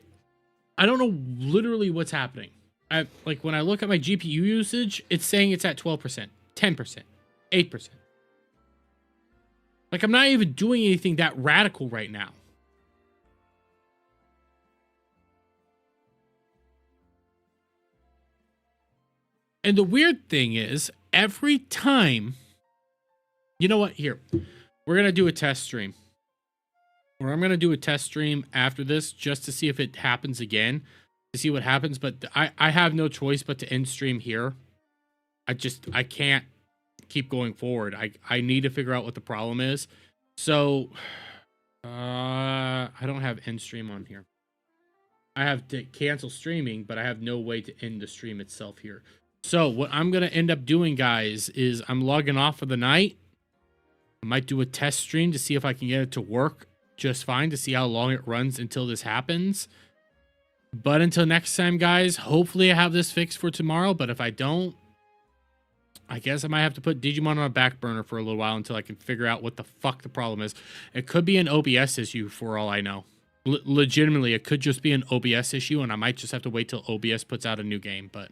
S1: don't know literally what's happening. Like when I look at my GPU usage, it's saying it's at 12%, 10%, 8%. Like I'm not even doing anything that radical right now. And the weird thing is, every time, you know what? Here, we're going to do a test stream. Or I'm going to do a test stream after this just to see if it happens again, to see what happens. But I have no choice but to end stream here. I can't keep going forward. I need to figure out what the problem is. So, I don't have end stream on here. I have to cancel streaming, but I have no way to end the stream itself here. So what I'm going to end up doing, guys, is I'm logging off for the night. I might do a test stream to see if I can get it to work just fine, to see how long it runs until this happens. But until next time, guys, hopefully I have this fixed for tomorrow. But if I don't, I guess I might have to put Digimon on a back burner for a little while until I can figure out what the fuck the problem is. It could be an OBS issue for all I know. Legitimately, it could just be an OBS issue, and I might just have to wait till OBS puts out a new game, but